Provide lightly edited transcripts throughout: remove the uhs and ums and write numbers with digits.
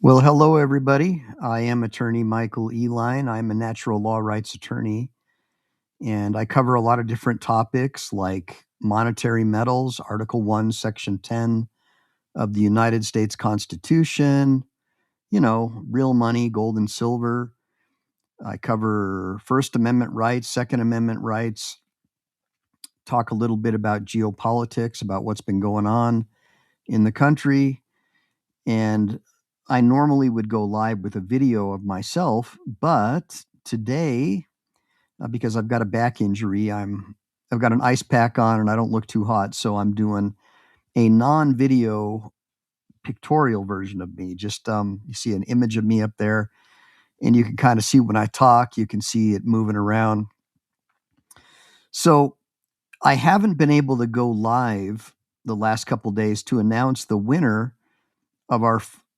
Well, hello, everybody. I am attorney Michael Ehline. I'm a natural law rights attorney, and I cover a lot of different topics like monetary metals, Article 1, Section 10 of the United States Constitution, real money, gold and silver. I cover First Amendment rights, Second Amendment rights, talk a little bit about geopolitics, about what's been going on in the country. And I normally would go live with a video of myself, but today, because I've got a back injury, I've got an ice pack on and I don't look too hot, so I'm doing a non-video pictorial version of me. Just you see an image of me up there, and you can kind of see when I talk, you can see it moving around. So I haven't been able to go live the last couple days to announce the winner of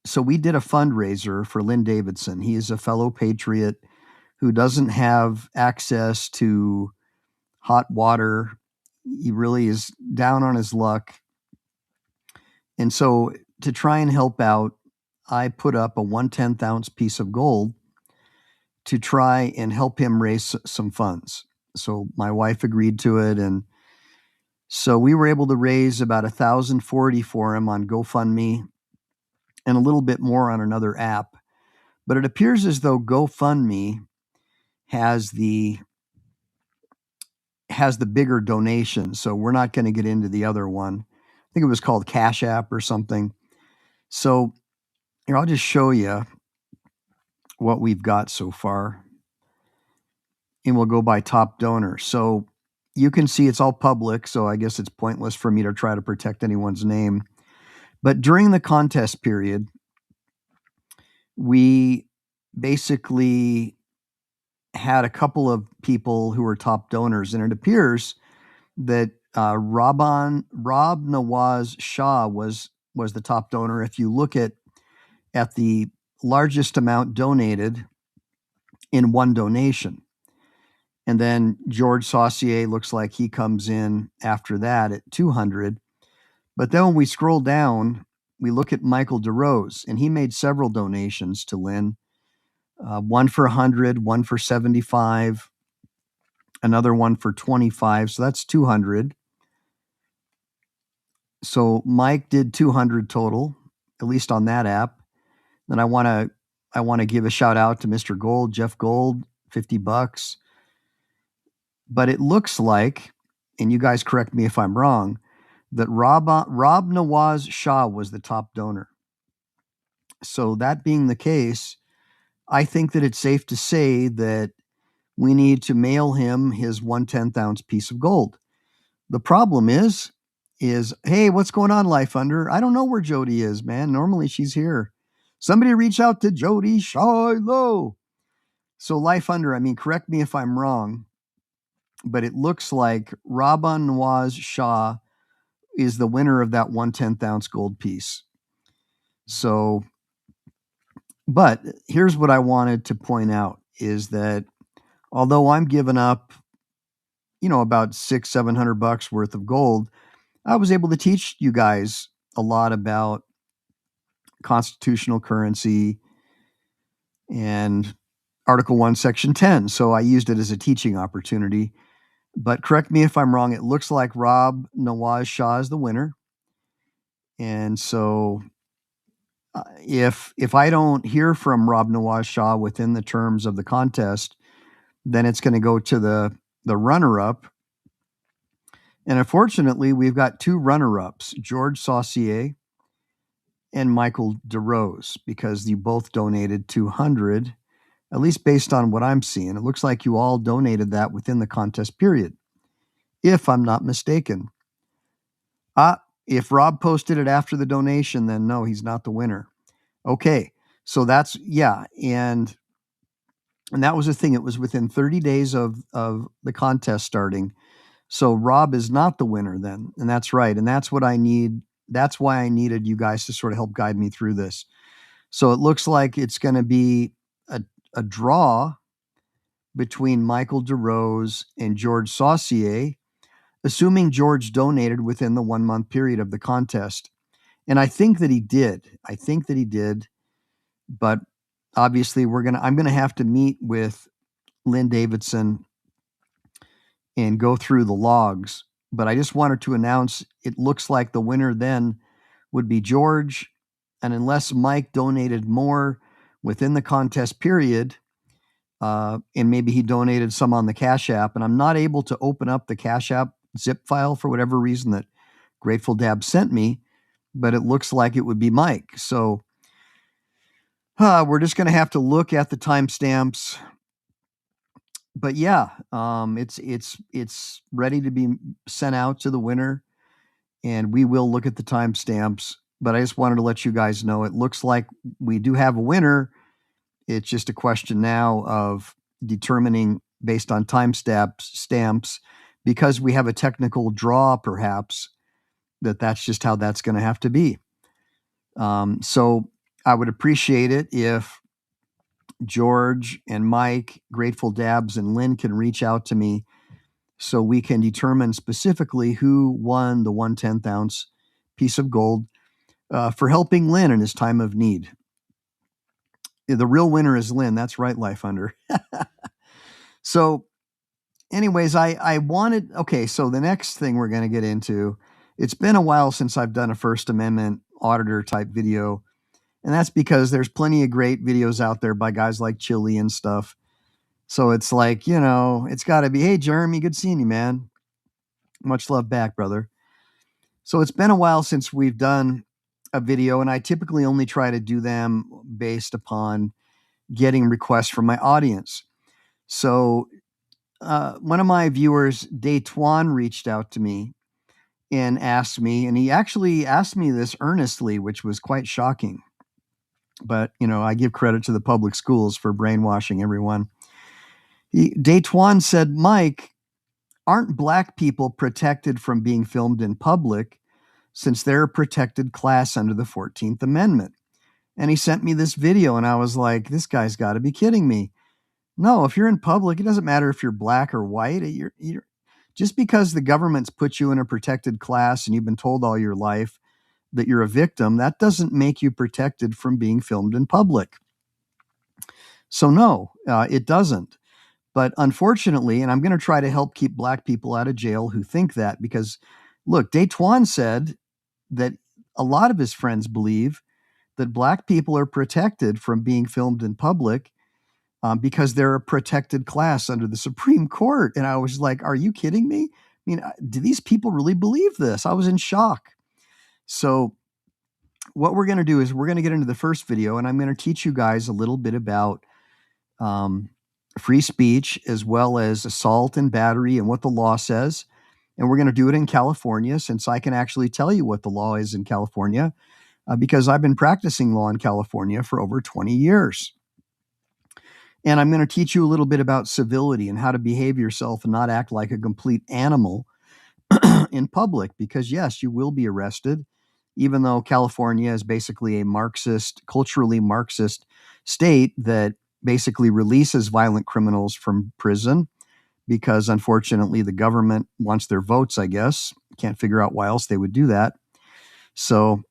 so we did a fundraiser for Lynn Davidson. He is a fellow patriot who doesn't have access to hot water. He really is down on his luck. And so to try and help out, I put up a 1/10 ounce piece of gold to try and help him raise some funds. So my wife agreed to it, and so we were able to raise about 1,040 for him on GoFundMe and a little bit more on another app. But it appears as though GoFundMe has the bigger donation, so we're not going to get into the other one. I think it was called Cash App or something. So here, I'll just show you what we've got so far, and we'll go by top donor. So you can see it's all public, so I guess it's pointless for me to try to protect anyone's name. But during the contest period, we basically had a couple of people who were top donors, and it appears that Rob Nawaz Shah was the top donor. If you look at the largest amount donated in one donation, and then George Saucier looks like he comes in after that at 200. But then when we scroll down, we look at Michael DeRose, and he made several donations to Lynn. One for 100, one for 75, another one for 25. So that's 200. So Mike did 200 total, at least on that app. Then I want to give a shout out to Mr. Gold, Jeff Gold, $50. But it looks like, and you guys correct me if I'm wrong, that Rob Nawaz Shah was the top donor. So that being the case, I think that it's safe to say that we need to mail him his 1/10 ounce piece of gold. The problem is, hey, what's going on, Life Under? I don't know where Jody is, man. Normally she's here. Somebody reach out to Jody Shiloh. So Life Under, correct me if I'm wrong, but it looks like Rabban Nawaz Shah is the winner of that 1/10 ounce gold piece. So, but here's what I wanted to point out is that although I'm giving up, about $600-700 worth of gold, I was able to teach you guys a lot about constitutional currency and Article 1, Section 10. So I used it as a teaching opportunity. But correct me if I'm wrong, it looks like Rob Nawaz Shah is the winner. And so if I don't hear from Rob Nawaz Shah within the terms of the contest, then it's going to go to the runner-up. And unfortunately, we've got two runner-ups, George Saucier and Michael DeRose, because you both donated 200, at least based on what I'm seeing. It looks like you all donated that within the contest period, if I'm not mistaken. If Rob posted it after the donation, then no, he's not the winner. Okay, so that's, yeah, and that was the thing. It was within 30 days of the contest starting. So Rob is not the winner then, and that's right. And that's what I need. That's why I needed you guys to sort of help guide me through this. So it looks like it's going to be a draw between Michael DeRose and George Saucier, assuming George donated within the 1 month period of the contest. And I think that he did. But obviously, I'm going to have to meet with Lynn Davidson and go through the logs. But I just wanted to announce it looks like the winner then would be George. And unless Mike donated more within the contest period, and maybe he donated some on the Cash App, and I'm not able to open up the Cash App zip file for whatever reason that Grateful Dab sent me, but it looks like it would be Mike. So we're just going to have to look at the timestamps. But yeah, it's ready to be sent out to the winner, and we will look at the timestamps. But I just wanted to let you guys know it looks like we do have a winner. It's just a question now of determining based on stamps, because we have a technical draw, perhaps, that's just how that's going to have to be. So I would appreciate it if George and Mike, Grateful Dabs, and Lynn can reach out to me so we can determine specifically who won the 1/10 ounce piece of gold for helping Lynn in his time of need. The real winner is Lynn. That's right, Life Under. So anyways, I wanted, okay, so the next thing we're going to get into, it's been a while since I've done a First Amendment auditor type video. And that's because there's plenty of great videos out there by guys like Chili and stuff. So it's like, it's got to be, hey, Jeremy, good seeing you, man. Much love back, brother. So it's been a while since we've done a video, and I typically only try to do them based upon getting requests from my audience. So one of my viewers, Daytwan, reached out to me and asked me, and he actually asked me this earnestly, which was quite shocking. But, I give credit to the public schools for brainwashing everyone. Daytwan said, Mike, aren't black people protected from being filmed in public since they're a protected class under the 14th Amendment? And he sent me this video, and I was like, this guy's got to be kidding me. No, if you're in public, it doesn't matter if you're black or white. You're just because the government's put you in a protected class and you've been told all your life that you're a victim, that doesn't make you protected from being filmed in public. So no, it doesn't. But unfortunately, and I'm going to try to help keep black people out of jail who think that, because look, Daytwan said that a lot of his friends believe that black people are protected from being filmed in public because they're a protected class under the Supreme Court. And I was like, are you kidding me? I mean, do these people really believe this? I was in shock. So what we're going to do is we're going to get into the first video, and I'm going to teach you guys a little bit about free speech as well as assault and battery and what the law says. And we're going to do it in California, since I can actually tell you what the law is in California because I've been practicing law in California for over 20 years. And I'm going to teach you a little bit about civility and how to behave yourself and not act like a complete animal in public, because yes, you will be arrested, even though California is basically a culturally Marxist state that basically releases violent criminals from prison because unfortunately the government wants their votes, I guess. Can't figure out why else they would do that. So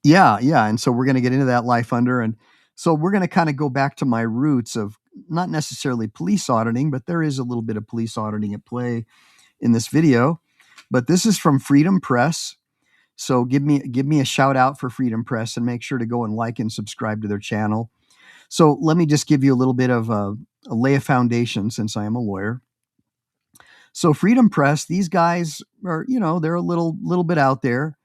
yeah. And so we're going to get into that, Life Under. And so we're going to kind of go back to my roots of not necessarily police auditing, but there is a little bit of police auditing at play in this video. But this is from Freedom Press. So give me a shout out for Freedom Press, and make sure to go and like and subscribe to their channel. So let me just give you a little bit of a lay of foundation, since I am a lawyer. So Freedom Press, these guys are, they're a little bit out there.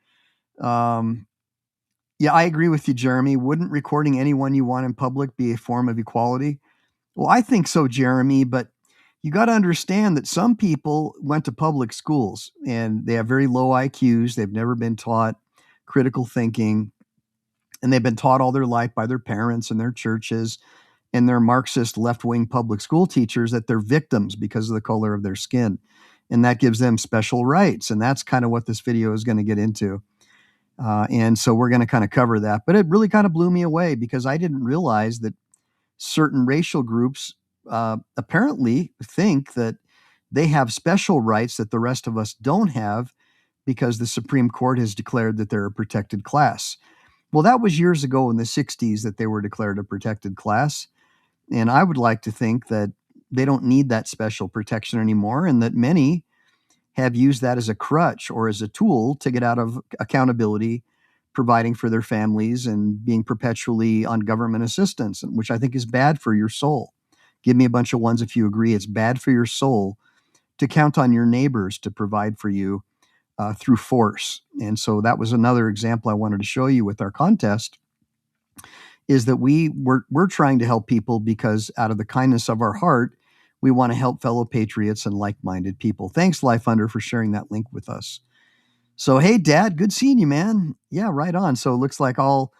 Yeah, I agree with you, Jeremy. Wouldn't recording anyone you want in public be a form of equality? Well, I think so, Jeremy, but you got to understand that some people went to public schools and they have very low IQs. They've never been taught critical thinking, and they've been taught all their life by their parents and their churches and their Marxist left-wing public school teachers that they're victims because of the color of their skin. And that gives them special rights. And that's kind of what this video is going to get into. And so we're going to kind of cover that. But it really kind of blew me away because I didn't realize that certain racial groups apparently think that they have special rights that the rest of us don't have because the Supreme Court has declared that they're a protected class. Well, that was years ago in the 60s that they were declared a protected class. And I would like to think that they don't need that special protection anymore, and that many have used that as a crutch or as a tool to get out of accountability, providing for their families and being perpetually on government assistance, which I think is bad for your soul. Give me a bunch of ones if you agree. It's bad for your soul to count on your neighbors to provide for you through force. And so that was another example I wanted to show you with our contest, is that we're trying to help people because out of the kindness of our heart, we want to help fellow patriots and like-minded people. Thanks, Life Hunter, for sharing that link with us. So, hey, Dad, good seeing you, man. Yeah, right on. So it looks like all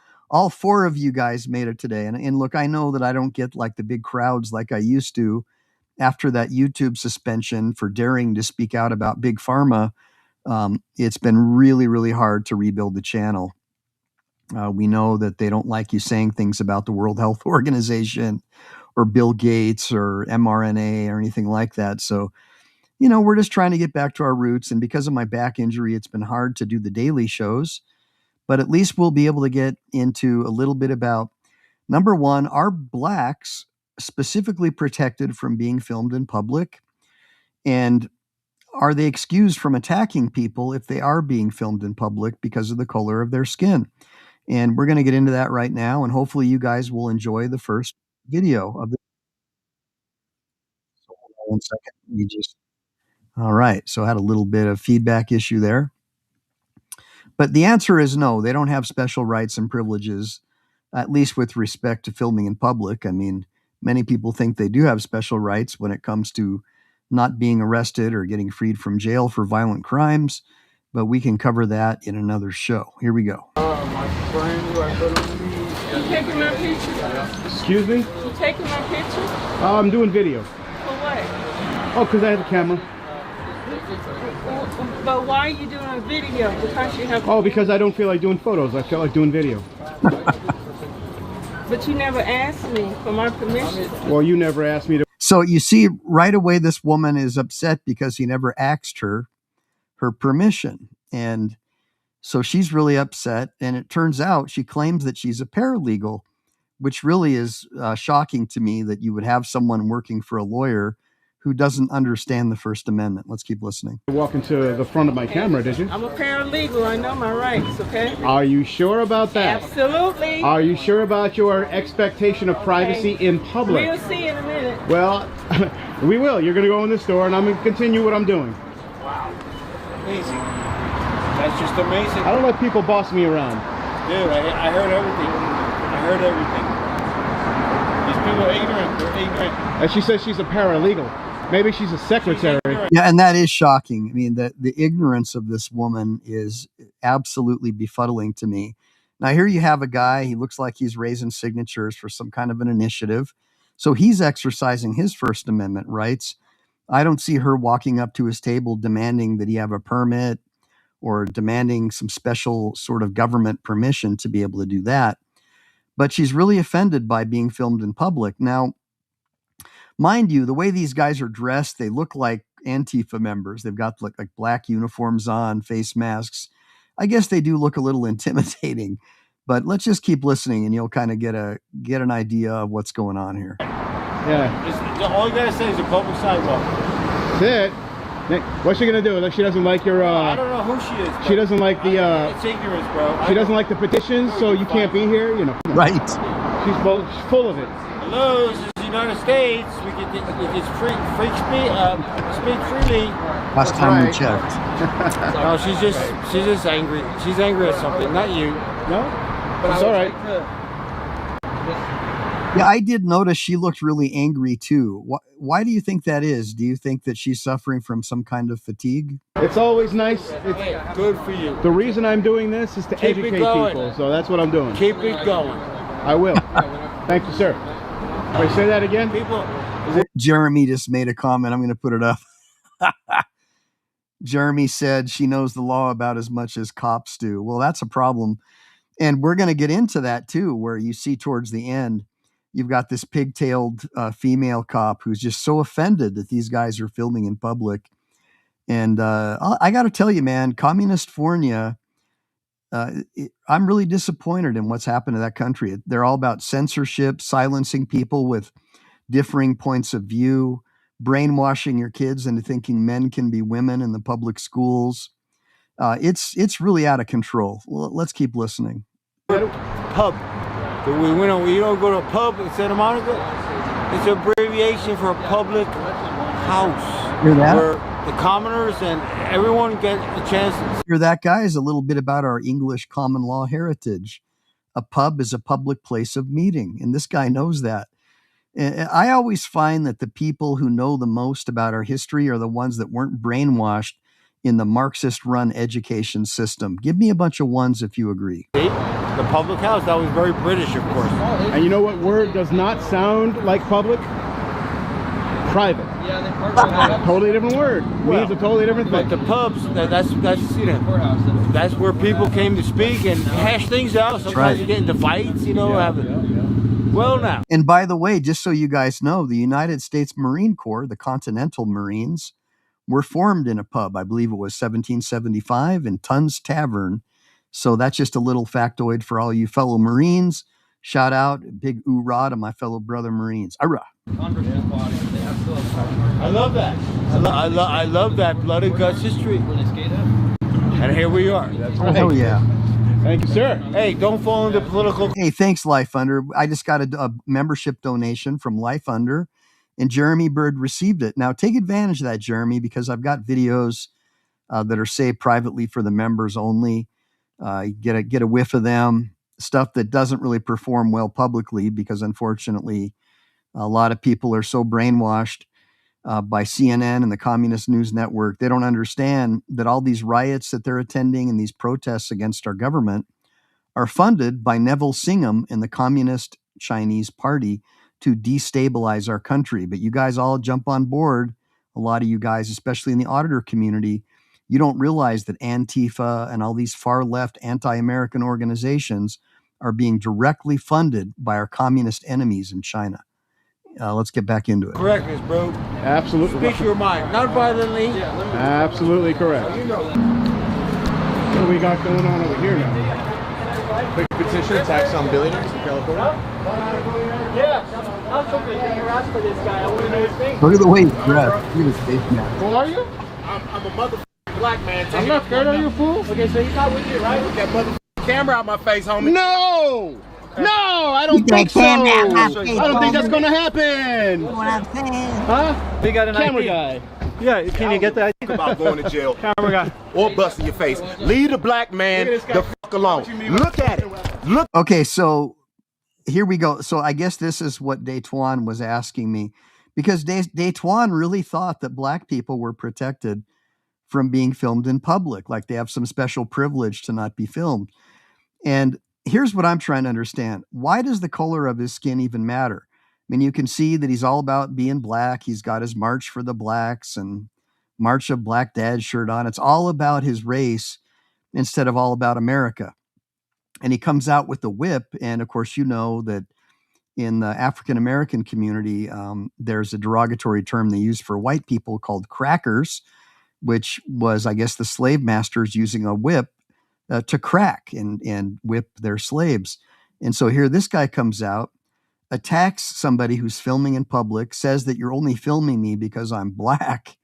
four of you guys made it today. And look, I know that I don't get like the big crowds like I used to after that YouTube suspension for daring to speak out about Big Pharma. It's been really, really hard to rebuild the channel. We know that they don't like you saying things about the World Health Organization or Bill Gates or mRNA or anything like that. So, we're just trying to get back to our roots. And because of my back injury, it's been hard to do the daily shows. But at least we'll be able to get into a little bit about, number one, are blacks specifically protected from being filmed in public? And are they excused from attacking people if they are being filmed in public because of the color of their skin? And we're going to get into that right now. And hopefully you guys will enjoy the first video of the. So hold on 1 second. All right. So I had a little bit of feedback issue there. But the answer is no, they don't have special rights and privileges, at least with respect to filming in public. I mean, many people think they do have special rights when it comes to not being arrested or getting freed from jail for violent crimes, but we can cover that in another show. Here we go. You taking my picture? Excuse me? You taking my picture? I'm doing video. For what? Oh, because I have a camera. But why are you doing a video? Because you have. Oh, because I don't feel like doing photos. I feel like doing video. But you never asked me for my permission. Well, you never asked me to. So you see, right away, this woman is upset because he never asked her permission. And so she's really upset. And it turns out she claims that she's a paralegal, which really is shocking to me that you would have someone working for a lawyer who doesn't understand the First Amendment. Let's keep listening. Walk into the front of my camera, did you? I'm a paralegal. I know my rights, okay? Are you sure about that? Absolutely. Are you sure about your expectation of privacy in public? We'll see in a minute. Well, we will. You're going to go in the store, and I'm going to continue what I'm doing. Wow. Amazing. That's just amazing. I don't let people boss me around. Dude, I heard everything. I heard everything. These people are ignorant. They're ignorant. And she says she's a paralegal. Maybe she's a secretary. Yeah, and that is shocking. I mean, the ignorance of this woman is absolutely befuddling to me. Now, here you have a guy, he looks like he's raising signatures for some kind of an initiative. So he's exercising his First Amendment rights. I don't see her walking up to his table demanding that he have a permit or demanding some special sort of government permission to be able to do that. But she's really offended by being filmed in public. Now, mind you, the way these guys are dressed, they look like Antifa members. They've got like black uniforms on, face masks. I guess they do look a little intimidating, but let's just keep listening and you'll kind of get an idea of what's going on here. Yeah. All you gotta say is a public sidewalk. That's it. What's she gonna do? Like she doesn't like your I don't know who she is. She doesn't like the it's ignorance, bro. She doesn't like the petitions, so you can't be here, you know. Right. She's full of it. Hello, this is the United States. We can free speak freely. Last time we checked. No, she's just angry. She's angry at something, not you. No? It's all right. Yeah, I did notice she looked really angry too. Why do you think that is? Do you think that she's suffering from some kind of fatigue? It's always nice. It's good for you. The reason I'm doing this is to Keep it educate going. people, so that's what I'm doing. Keep it going. I will. Thank you, sir. Wait, say that again? People. Jeremy just made a comment. I'm going to put it up. Jeremy said she knows the law about as much as cops do. Well, that's a problem. And we're going to get into that too, where you see towards the end, you've got this pigtailed female cop who's just so offended that these guys are filming in public. And I got to tell you, man, Communist-fornia I'm really disappointed in what's happened to that country. They're all about censorship, silencing people with differing points of view, brainwashing your kids into thinking men can be women in the public schools. It's really out of control. Let's keep listening. Pub. You don't go to a pub in Santa Monica. It's an abbreviation for public house. Hear that? Where the commoners and everyone get a chance. Hear that, guys? A little bit about our English common law heritage. A pub is a public place of meeting, and this guy knows that. I always find that the people who know the most about our history are the ones that weren't brainwashed in the Marxist-run education system. Give me a bunch of ones if you agree. The public house, that was very British, of course. And you know what word does not sound like public? Private. Totally different word. Means a totally different But thing. the pubs, that's where people came to speak and hash things out. Sometimes right. you get into fights, Well, now. And by the way, just so you guys know, the United States Marine Corps, the Continental Marines, were formed in a pub. I believe it was 1775 in Tunn's Tavern. So that's just a little factoid for all you fellow Marines. Shout out, big oorah to my fellow brother Marines. Arrah. I love that. I love that blood and guts history. And here we are. That's Oh, right. hell yeah. Thank you, sir. Hey, don't fall into political. Hey, thanks, Life Under. I just got a membership donation from Life Under, and Jeremy Bird received it. Now, take advantage of that, Jeremy, because I've got videos that are saved privately for the members only. Get a whiff of them, stuff that doesn't really perform well publicly because, unfortunately, a lot of people are so brainwashed by CNN and the Communist News Network. They don't understand that all these riots that they're attending and these protests against our government are funded by Neville Singham and the Communist Chinese Party to destabilize our country. But you guys all jump on board, a lot of you guys, especially in the auditor community. You don't realize that Antifa and all these far left anti-American organizations are being directly funded by our communist enemies in China. Let's get back into it. Correctness, bro. Absolutely. Speak your mind, not violently. Absolutely correct. What do we got going on over here now? Quick petition tax on billionaires in California. Look at the way he's dressed. Look at his face now. Who are you? I'm a mother black man. I'm not scared of you, fool. Okay, so he's not with you, right? Get that mother camera out my face, homie. No! No, I don't think so. I don't think that's gonna happen. Huh? We got an Camera ID. guy. Yeah, can you get that? Talk about going to jail Camera guy. or busting your face. Leave the black man the fuck alone. Look at it. Look. Okay, so here we go. So I guess this is what Daytuan was asking me, because Daytuan really thought that black people were protected from being filmed in public, like they have some special privilege to not be filmed. And here's what I'm trying to understand. Why does the color of his skin even matter? I mean, you can see that he's all about being black. He's got his March for the Blacks and March of Black Dad shirt on. It's all about his race instead of all about America. And he comes out with the whip. And of course, you know that in the African-American community, there's a derogatory term they use for white people called crackers, which was, I guess, the slave masters using a whip to crack and whip their slaves. And so here this guy comes out, attacks somebody who's filming in public, says that you're only filming me because I'm black,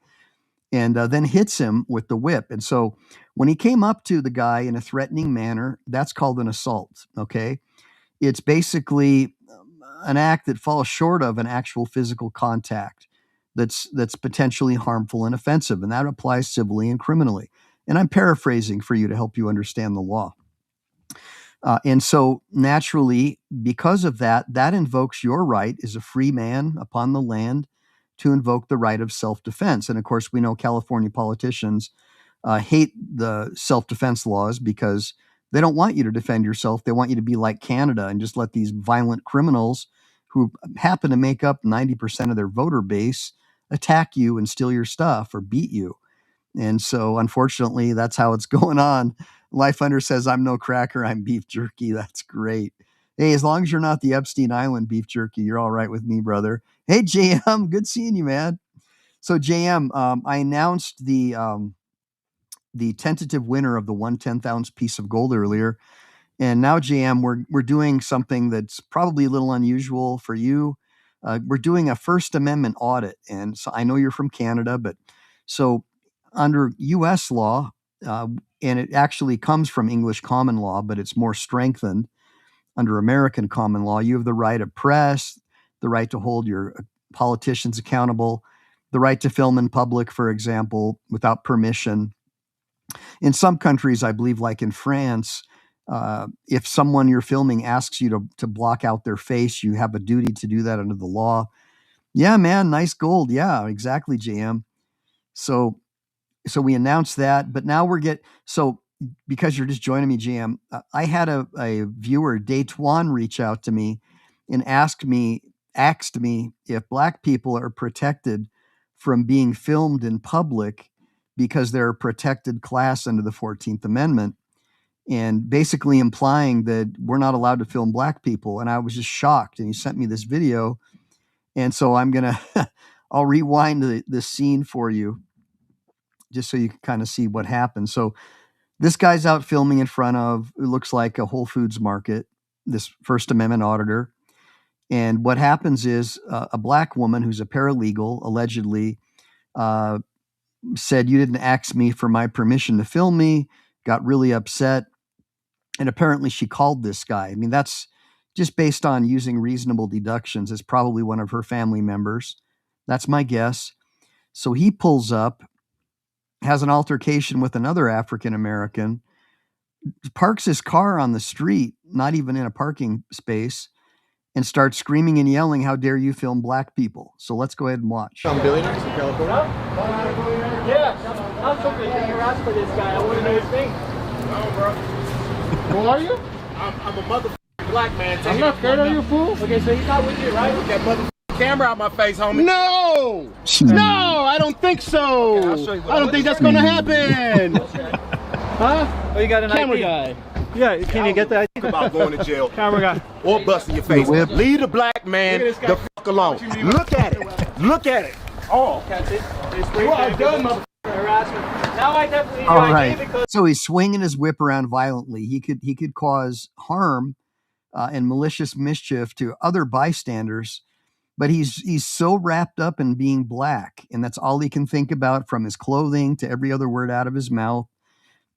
and then hits him with the whip. And so when he came up to the guy in a threatening manner, that's called an assault, okay? It's basically an act that falls short of an actual physical contact that's potentially harmful and offensive, and that applies civilly and criminally. And I'm paraphrasing for you to help you understand the law. And so naturally, because of that, that invokes your right as a free man upon the land to invoke the right of self-defense. And of course, we know California politicians hate the self-defense laws because they don't want you to defend yourself. They want you to be like Canada and just let these violent criminals who happen to make up 90% of their voter base attack you and steal your stuff or beat you. And so, unfortunately, that's how it's going on. Life Under says, I'm no cracker, I'm beef jerky. That's great. Hey, as long as you're not the Epstein Island beef jerky, you're all right with me, brother. Hey, JM, good seeing you, man. So, JM, I announced the the tentative winner of the 1/10 ounce piece of gold earlier. And now, JM, we're doing something that's probably a little unusual for you. We're doing a First Amendment audit. And so I know you're from Canada, but so under U.S. law, and it actually comes from English common law, but it's more strengthened under American common law, you have the right of press, the right to hold your politicians accountable, the right to film in public, for example, without permission. In some countries, I believe, like in France, if someone you're filming asks you to block out their face, you have a duty to do that under the law. Yeah, man, nice gold. Yeah, exactly, JM. So we announced that, but now because you're just joining me, JM, I had a viewer, Daytuan, reach out to me and asked me if Black people are protected from being filmed in public because they're a protected class under the 14th Amendment, and basically implying that we're not allowed to film Black people. And I was just shocked. And he sent me this video. And so I'll rewind the scene for you just so you can kind of see what happened. So this guy's out filming in front of, it looks like a Whole Foods market, this First Amendment auditor. And what happens is a Black woman who's a paralegal allegedly said, "You didn't ask me for my permission to film me," got really upset. And apparently she called this guy. I mean, that's just based on using reasonable deductions. It's probably one of her family members. That's my guess. So he pulls up, has an altercation with another African American, parks his car on the street, not even in a parking space, and starts screaming and yelling, "How dare you film Black people?" So let's go ahead and watch. I'm billionaires in California. Yeah, I'm so good. You're asking for this guy. I want to know his thing. No, bro. Who are you? I'm a motherfucking Black man. I'm not scared of you, fool. Okay, so he's not with you, right? Get that motherfucking camera out my face, homie. No! No, I don't think so. Okay, I'll show you what I don't think that's going to happen. Huh? Oh, you got an Camera ID? guy. Yeah, can you get that? About going to jail Camera guy. or busting your face. whip. Leave the Black man Look at this guy. the fuck alone. Look at it. Look at it. Oh, catch it. You are done, motherfucker. Harassment. Now I definitely need All your ID right. because So he's swinging his whip around violently. He could cause harm and malicious mischief to other bystanders, but he's so wrapped up in being Black, and that's all he can think about, from his clothing to every other word out of his mouth,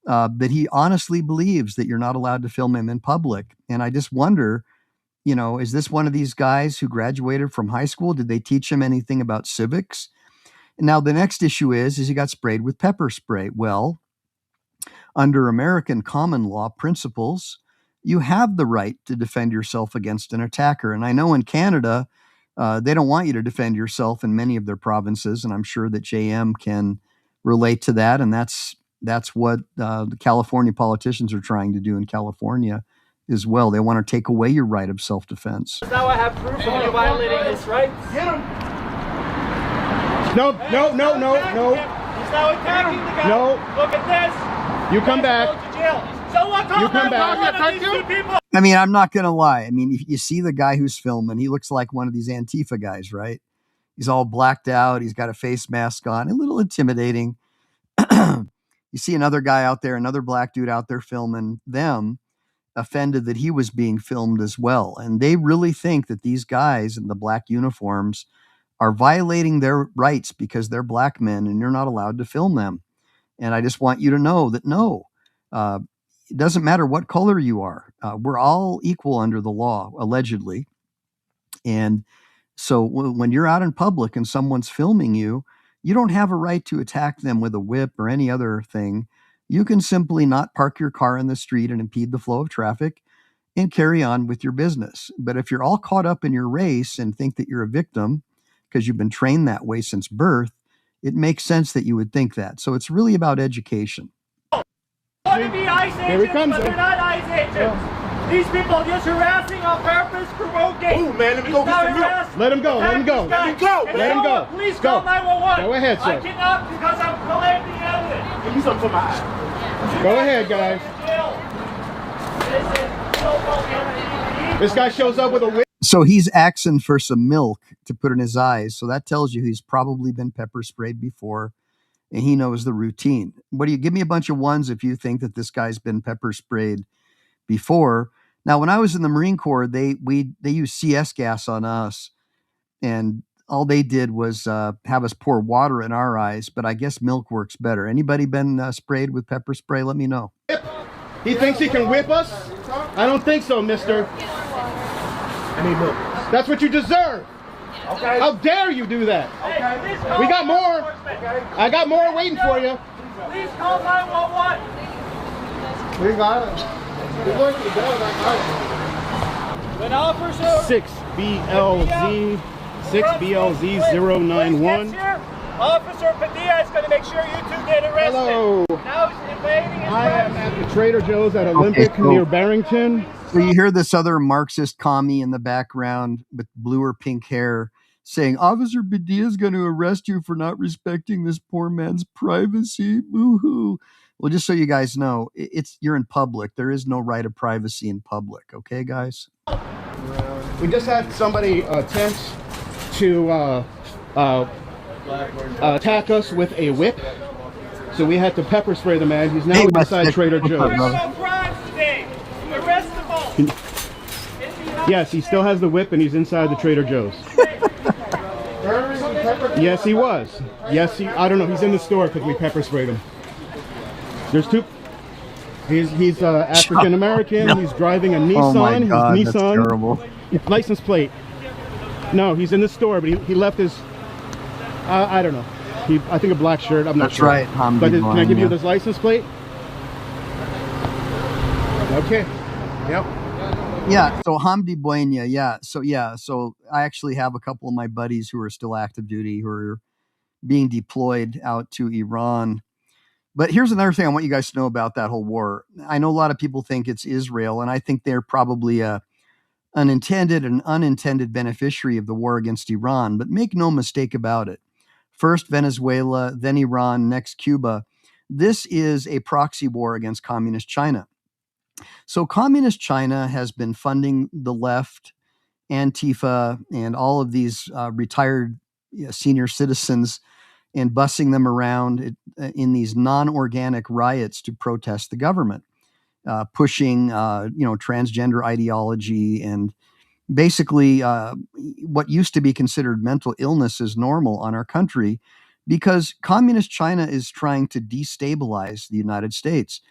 that he honestly believes that you're not allowed to film him in public. And I just wonder, is this one of these guys who graduated from high school? Did they teach him anything about civics? Now, the next issue is he got sprayed with pepper spray. Well, under American common law principles, you have the right to defend yourself against an attacker. And I know in Canada, they don't want you to defend yourself in many of their provinces, and I'm sure that JM can relate to that. And that's what the California politicians are trying to do in California as well. They want to take away your right of self-defense. now I have proof of you violating his rights. Get him. No. He's now attacking the guy. No. Look at this. You come Go back. to jail. So what? You come back. One of these two people. I mean, I'm not going to lie. I mean, if you see the guy who's filming, he looks like one of these Antifa guys, right? He's all blacked out. He's got a face mask on, a little intimidating. You see another guy out there, another Black dude out there filming them, offended that he was being filmed as well. And they really think that these guys in the Black uniforms are violating their rights because they're Black men and you're not allowed to film them. And I just want you to know that no, it doesn't matter what color you are. We're all equal under the law, allegedly. And so when you're out in public and someone's filming you, you don't have a right to attack them with a whip or any other thing. You can simply not park your car in the street and impede the flow of traffic and carry on with your business. But if you're all caught up in your race and think that you're a victim because you've been trained that way since birth, it makes sense that you would think that. So it's really about education. Want to be ICE Here he agents, comes, but they're not ICE agents. These people are just harassing on purpose, provoking. Ooh, man, let me go It's get not some milk. harassment. Let him go. Let him go. Let me go. And Let him you know go. what? Please Go. call 911. Go ahead, sir. I cannot because I'm collecting evidence. Give me something for my eye. Go ahead, guys. This guy shows up with a whip. So he's asking for some milk to put in his eyes. So that tells you he's probably been pepper sprayed before. and he knows the routine. What do you give me a bunch of ones if you think that this guy's been pepper sprayed before? Now, when I was in the Marine Corps, they used CS gas on us, and all they did was have us pour water in our eyes. But I guess milk works better. Anybody been sprayed with pepper spray? Let me know. He thinks he can whip us? I don't think so, mister. I need milk. That's what you deserve. Okay. How dare you do that? Hey, please call We got more. 911. I got more waiting for you. Please call 911. We got it. We're going to the An officer. 6BLZ 6BLZ091. Officer Padilla is going to make sure you two get arrested. Hello. Now he's invading his I am rights. at the Trader Joe's at Olympic Okay, so- near Barrington. So you hear this other Marxist commie in the background with blue or pink hair saying, Officer Padilla is going to arrest you for not respecting this poor man's privacy. Boo-hoo. Well, just so you guys know, you're in public. There is no right of privacy in public. Okay, guys? We just had somebody attempt to attack us with a whip. So we had to pepper spray the man. He's now Hey, inside Trader what's up, Joe's. brother? No crimes today. Arrest them all. Yes, he still has the whip and he's inside the Trader Joe's. Yes, he was. Yes, I don't know. He's in the store because we pepper sprayed him. There's two. He's African American. No. He's driving a Nissan. Oh my God, His that's Nissan terrible. license plate. No, he's in the store, but he left his. I don't know. I think a black shirt. I'm not That's sure. right, Hamdi But can I give you Bonia. this license plate? Okay. Yep. Yeah, so Hamdi Buena, so I actually have a couple of my buddies who are still active duty who are being deployed out to Iran. But here's another thing I want you guys to know about that whole war. I know a lot of people think it's Israel, and I think they're probably an intended and unintended beneficiary of the war against Iran. But make no mistake about it. First Venezuela, then Iran, next Cuba. This is a proxy war against communist China. So communist China has been funding the left, Antifa, and all of these retired senior citizens and bussing them around in these non-organic riots to protest the government, pushing transgender ideology and basically what used to be considered mental illness is normal on our country because communist China is trying to destabilize the United States.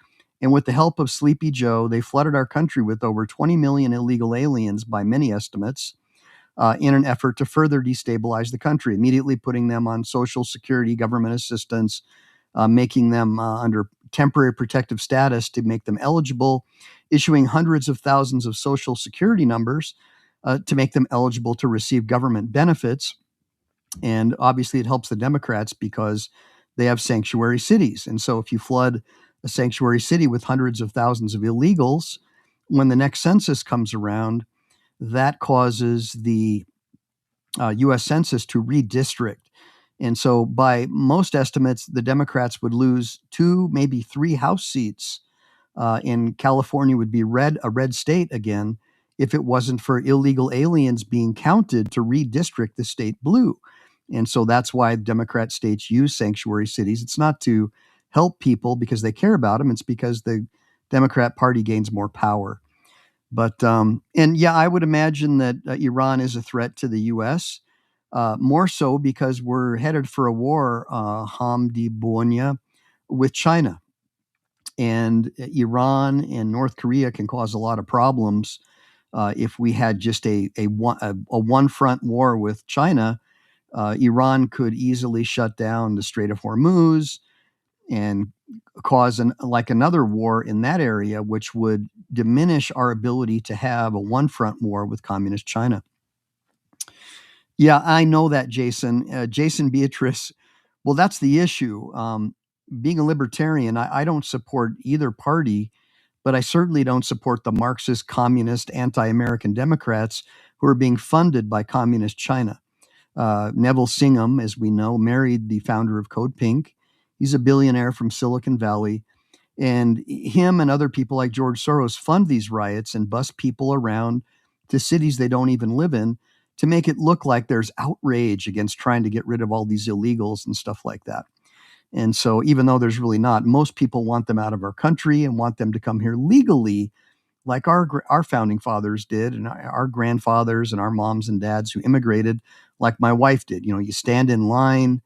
And with the help of Sleepy Joe, they flooded our country with over 20 million illegal aliens by many estimates in an effort to further destabilize the country, immediately putting them on Social Security, government assistance, making them under temporary protective status to make them eligible, issuing hundreds of thousands of Social Security numbers to make them eligible to receive government benefits. And obviously it helps the Democrats because they have sanctuary cities. And so if you flood a sanctuary city with hundreds of thousands of illegals, when the next census comes around, that causes the U.S. Census to redistrict. And so by most estimates, the Democrats would lose 2, maybe 3 House seats. And California would be a red state again if it wasn't for illegal aliens being counted to redistrict the state blue. And so that's why Democrat states use sanctuary cities. It's not to help people because they care about them. It's because the Democrat Party gains more power. But, I would imagine that Iran is a threat to the U.S., more so because we're headed for a war, Hamdi Bonia, with China. And Iran and North Korea can cause a lot of problems if we had just a one-front war with China. Iran could easily shut down the Strait of Hormuz and cause another war in that area, which would diminish our ability to have a one-front war with communist China. Yeah, I know that, Jason. Jason Beatrice, well, that's the issue. Being a libertarian, I don't support either party, but I certainly don't support the Marxist, communist, anti-American Democrats who are being funded by communist China. Neville Singham, as we know, married the founder of Code Pink. He's a billionaire from Silicon Valley. And him and other people like George Soros fund these riots and bus people around to cities they don't even live in to make it look like there's outrage against trying to get rid of all these illegals and stuff like that. And so even though there's really not, most people want them out of our country and want them to come here legally, like our founding fathers did, and our grandfathers and our moms and dads who immigrated, like my wife did. You stand in line,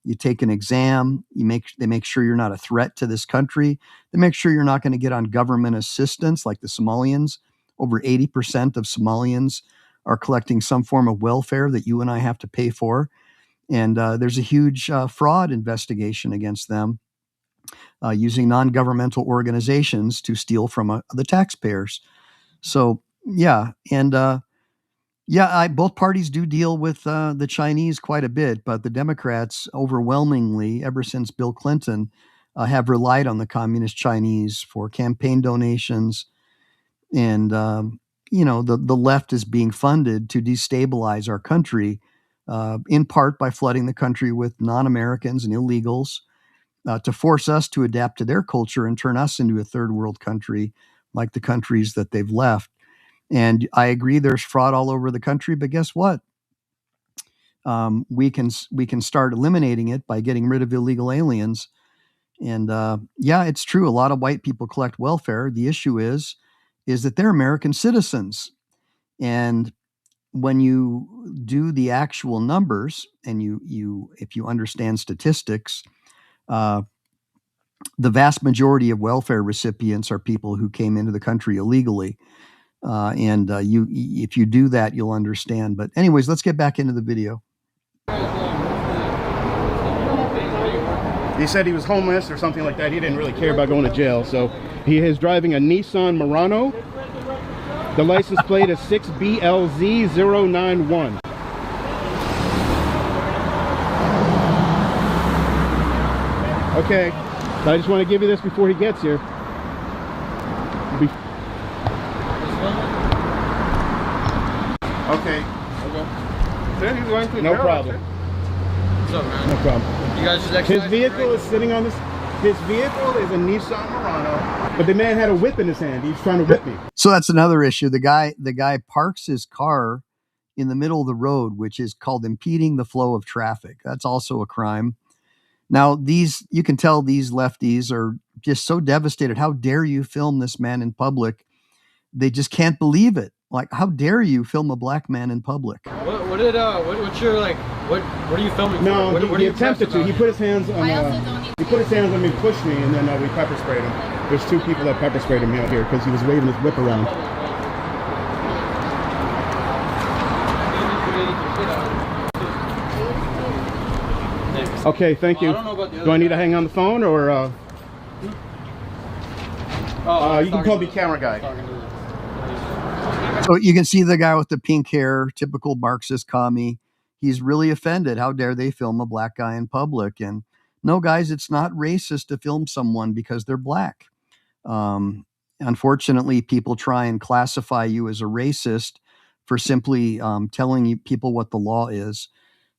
you take an exam, they make sure you're not a threat to this country. They make sure you're not going to get on government assistance like the Somalians. Over 80% of Somalians are collecting some form of welfare that you and I have to pay for. And there's a huge fraud investigation against them using non-governmental organizations to steal from the taxpayers. So, yeah. And both parties do deal with the Chinese quite a bit, but the Democrats overwhelmingly, ever since Bill Clinton, have relied on the communist Chinese for campaign donations. And, the left is being funded to destabilize our country, in part by flooding the country with non-Americans and illegals, to force us to adapt to their culture and turn us into a third world country like the countries that they've left. And I agree there's fraud all over the country, but guess what? We can start eliminating it by getting rid of illegal aliens. And it's true. A lot of white people collect welfare. The issue is that they're American citizens. And when you do the actual numbers and if you understand statistics, the vast majority of welfare recipients are people who came into the country illegally. If you do that, you'll understand. But anyways, let's get back into the video. He said he was homeless or something like that. He didn't really care about going to jail. So he is driving a Nissan Murano. The license plate is 6BLZ091. Okay, but I just want to give you this before he gets here. Okay. Then he's going to No jail, problem. What's up, man? No problem. You guys just His vehicle is sitting on this. His vehicle is a Nissan Murano, but the man had a whip in his hand. He's trying to whip me. So that's another issue. The guy parks his car in the middle of the road, which is called impeding the flow of traffic. That's also a crime. Now, you can tell these lefties are just so devastated. How dare you film this man in public? They just can't believe it. Like, how dare you film a black man in public? What are you filming? No, what he attempted to. He put his hands on. He put his hands on me, pushed me, and then we pepper sprayed him. There's two people that pepper sprayed him out here because he was waving his whip around. Okay, thank you. Do I need to hang on the phone or? You can call me camera guy. So you can see the guy with the pink hair, typical Marxist commie. He's really offended. How dare they film a black guy in public? And no, guys, it's not racist to film someone because they're black. Unfortunately, people try and classify you as a racist for simply telling people what the law is.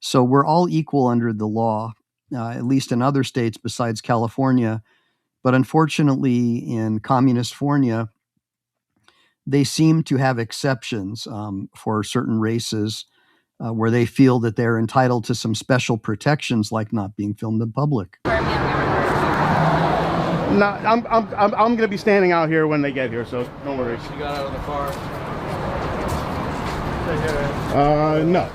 So we're all equal under the law, at least in other states besides California. But unfortunately, in Communist-fornia, they seem to have exceptions for certain races where they feel that they're entitled to some special protections, like not being filmed in public. No, I'm going to be standing out here when they get here, so don't worry. You got out of the car. No.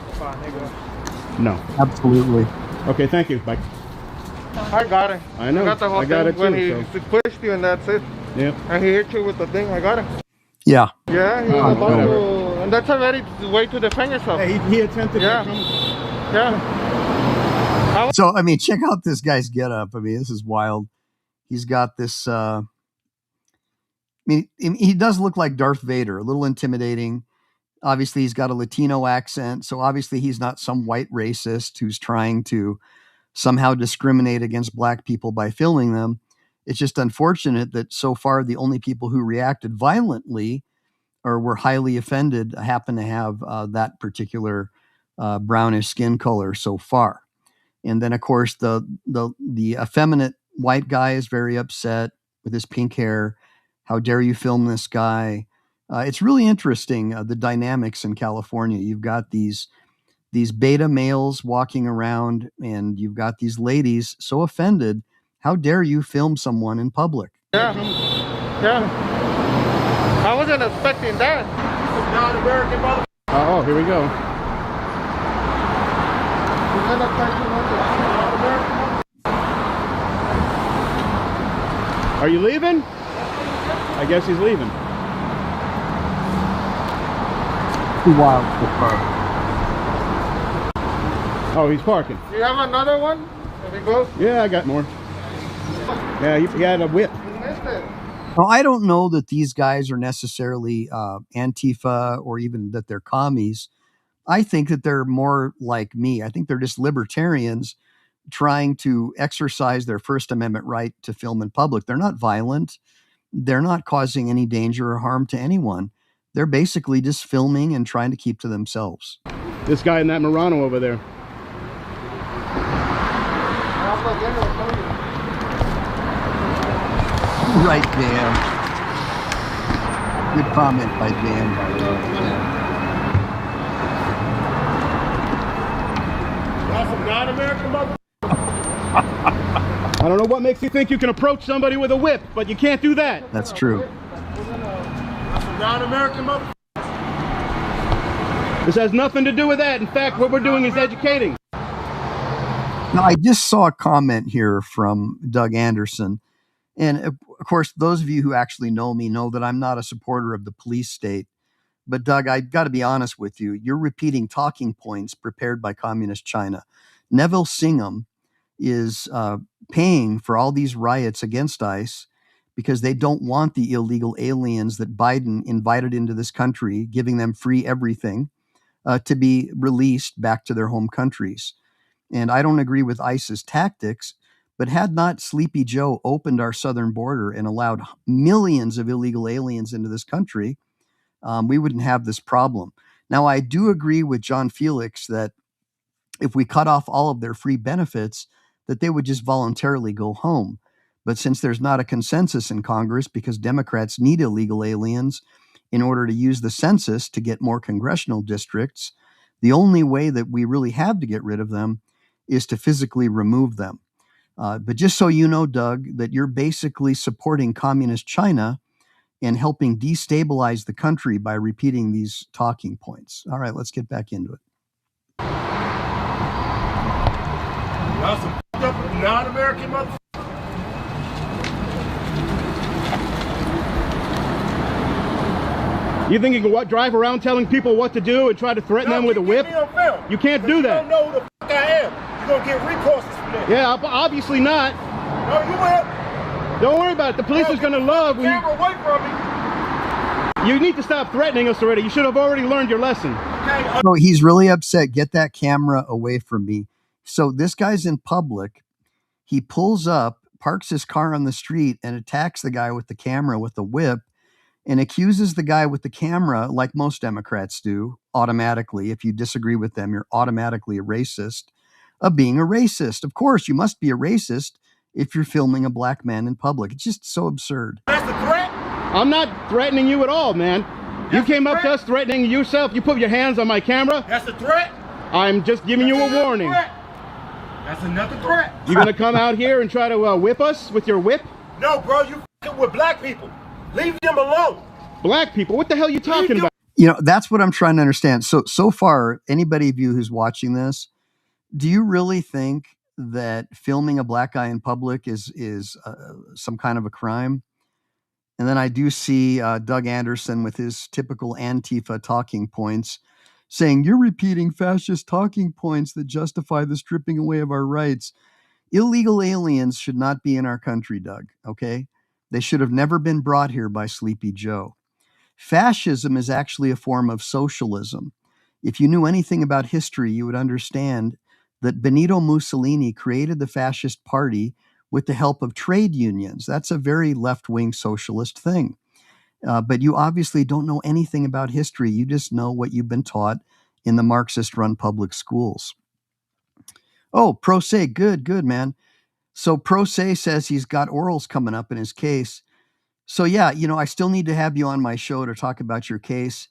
No. Absolutely. Okay, thank you. Bye. I got it. I know. I got the whole I got thing it when too, he pushed you and that's it. Yep. And he hit you with the thing. I got it. Yeah. Yeah, and that's a very way to defend yourself. Hey, he attempted to come. Yeah. So, I mean, check out this guy's getup. I mean, this is wild. He's got this, he does look like Darth Vader, a little intimidating. Obviously, he's got a Latino accent. So obviously he's not some white racist who's trying to somehow discriminate against black people by filming them. It's just unfortunate that so far the only people who reacted violently or were highly offended happen to have that particular brownish skin color so far. And then, of course, the effeminate white guy is very upset with his pink hair. How dare you film this guy? It's really interesting, the dynamics in California. You've got these these beta males walking around, and you've got these ladies so offended. How dare you film someone in public? Yeah. I wasn't expecting that. Non-American mother. Oh, here we go. Are you leaving? I guess he's leaving. Too wild for park. Oh, he's parking. Do you have another one? If it goes? Yeah, I got more. Yeah, he had a whip. You missed it. Well, I don't know that these guys are necessarily Antifa or even that they're commies. I think that they're more like me. I think they're just libertarians trying to exercise their First Amendment right to film in public. They're not violent. They're not causing any danger or harm to anyone. They're basically just filming and trying to keep to themselves. This guy in that Murano over there. Right, Dan. Good comment by Dan, by the way. That's some non-American mother. I don't know what makes you think you can approach somebody with a whip, but you can't do that. That's true. That's some non-American mother. This has nothing to do with that. In fact, what we're doing is educating. Now, I just saw a comment here from Doug Anderson. And of course, those of you who actually know me know that I'm not a supporter of the police state. But Doug, I've got to be honest with you. You're repeating talking points prepared by Communist China. Neville Singham is paying for all these riots against ICE because they don't want the illegal aliens that Biden invited into this country, giving them free everything, to be released back to their home countries. And I don't agree with ICE's tactics, but had not Sleepy Joe opened our southern border and allowed millions of illegal aliens into this country, we wouldn't have this problem. Now, I do agree with John Felix that if we cut off all of their free benefits, that they would just voluntarily go home. But since there's not a consensus in Congress because Democrats need illegal aliens in order to use the census to get more congressional districts, the only way that we really have to get rid of them is to physically remove them. But just so you know, Doug, that you're basically supporting Communist China and helping destabilize the country by repeating these talking points. All right, let's get back into it. That's some up non-American mother. You think you can drive around telling people what to do and try to threaten them with a whip? You can't do that. You don't know who the fuck I am. You're going to get recourses from that. Yeah, obviously not. No, you will. Don't worry about it. The police is going to love when Camera away from me. you need to stop threatening us already. You should have already learned your lesson. Okay. So he's really upset. Get that camera away from me. So this guy's in public. He pulls up, parks his car on the street, and attacks the guy with the camera with a whip, and accuses the guy with the camera, like most Democrats do, automatically. If you disagree with them, you're automatically a racist, of being a racist. Of course, you must be a racist if you're filming a black man in public. It's just so absurd. That's the threat? I'm not threatening you at all, man. You came up to us threatening yourself. You put your hands on my camera. That's the threat? I'm just giving you a warning. That's another threat. You gonna come out here and try to whip us with your whip? No, bro, you f***ing with black people. Leave them alone. Black people? What the hell are you talking about? You know, that's what I'm trying to understand. So far, anybody of you who's watching this, do you really think that filming a black guy in public is some kind of a crime? And then I do see Doug Anderson with his typical Antifa talking points saying, you're repeating fascist talking points that justify the stripping away of our rights. Illegal aliens should not be in our country, Doug, okay? They should have never been brought here by Sleepy Joe. Fascism is actually a form of socialism. If you knew anything about history, you would understand that Benito Mussolini created the fascist party with the help of trade unions. That's a very left-wing socialist thing. But you obviously don't know anything about history. You just know what you've been taught in the Marxist-run public schools. Oh, Pro Se, good, man. So Pro Se says he's got orals coming up in his case. So yeah, you know, I still need to have you on my show to talk about your case.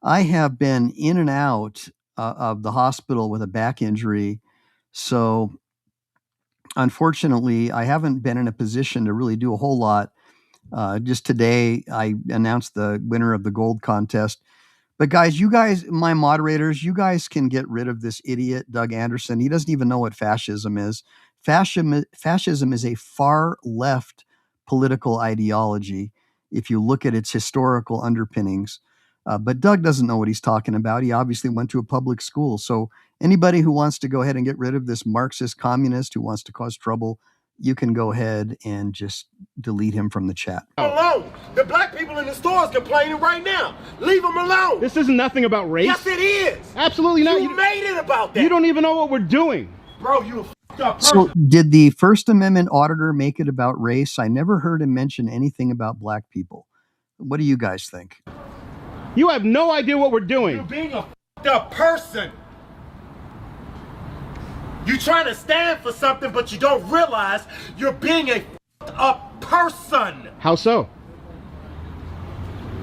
I have been in and out of the hospital with a back injury. So unfortunately, I haven't been in a position to really do a whole lot. Just today, I announced the winner of the gold contest. But guys, my moderators, you guys can get rid of this idiot, Doug Anderson. He doesn't even know what fascism is. Fascism is a far left political ideology if you look at its historical underpinnings. But Doug doesn't know what he's talking about. He obviously went to a public school. So anybody who wants to go ahead and get rid of this Marxist communist who wants to cause trouble, you can go ahead and just delete him from the chat. Alone. The black people in the stores complaining right now. Leave them alone. This is nothing about race. Yes, it is. Absolutely not. You made it about that. You don't even know what we're doing. Bro, you a f***ed up person. So did the First Amendment auditor make it about race? I never heard him mention anything about black people. What do you guys think? You have no idea what we're doing. You're being a f***ed up person. You trying to stand for something, but you don't realize you're being a f***ed up person. How so?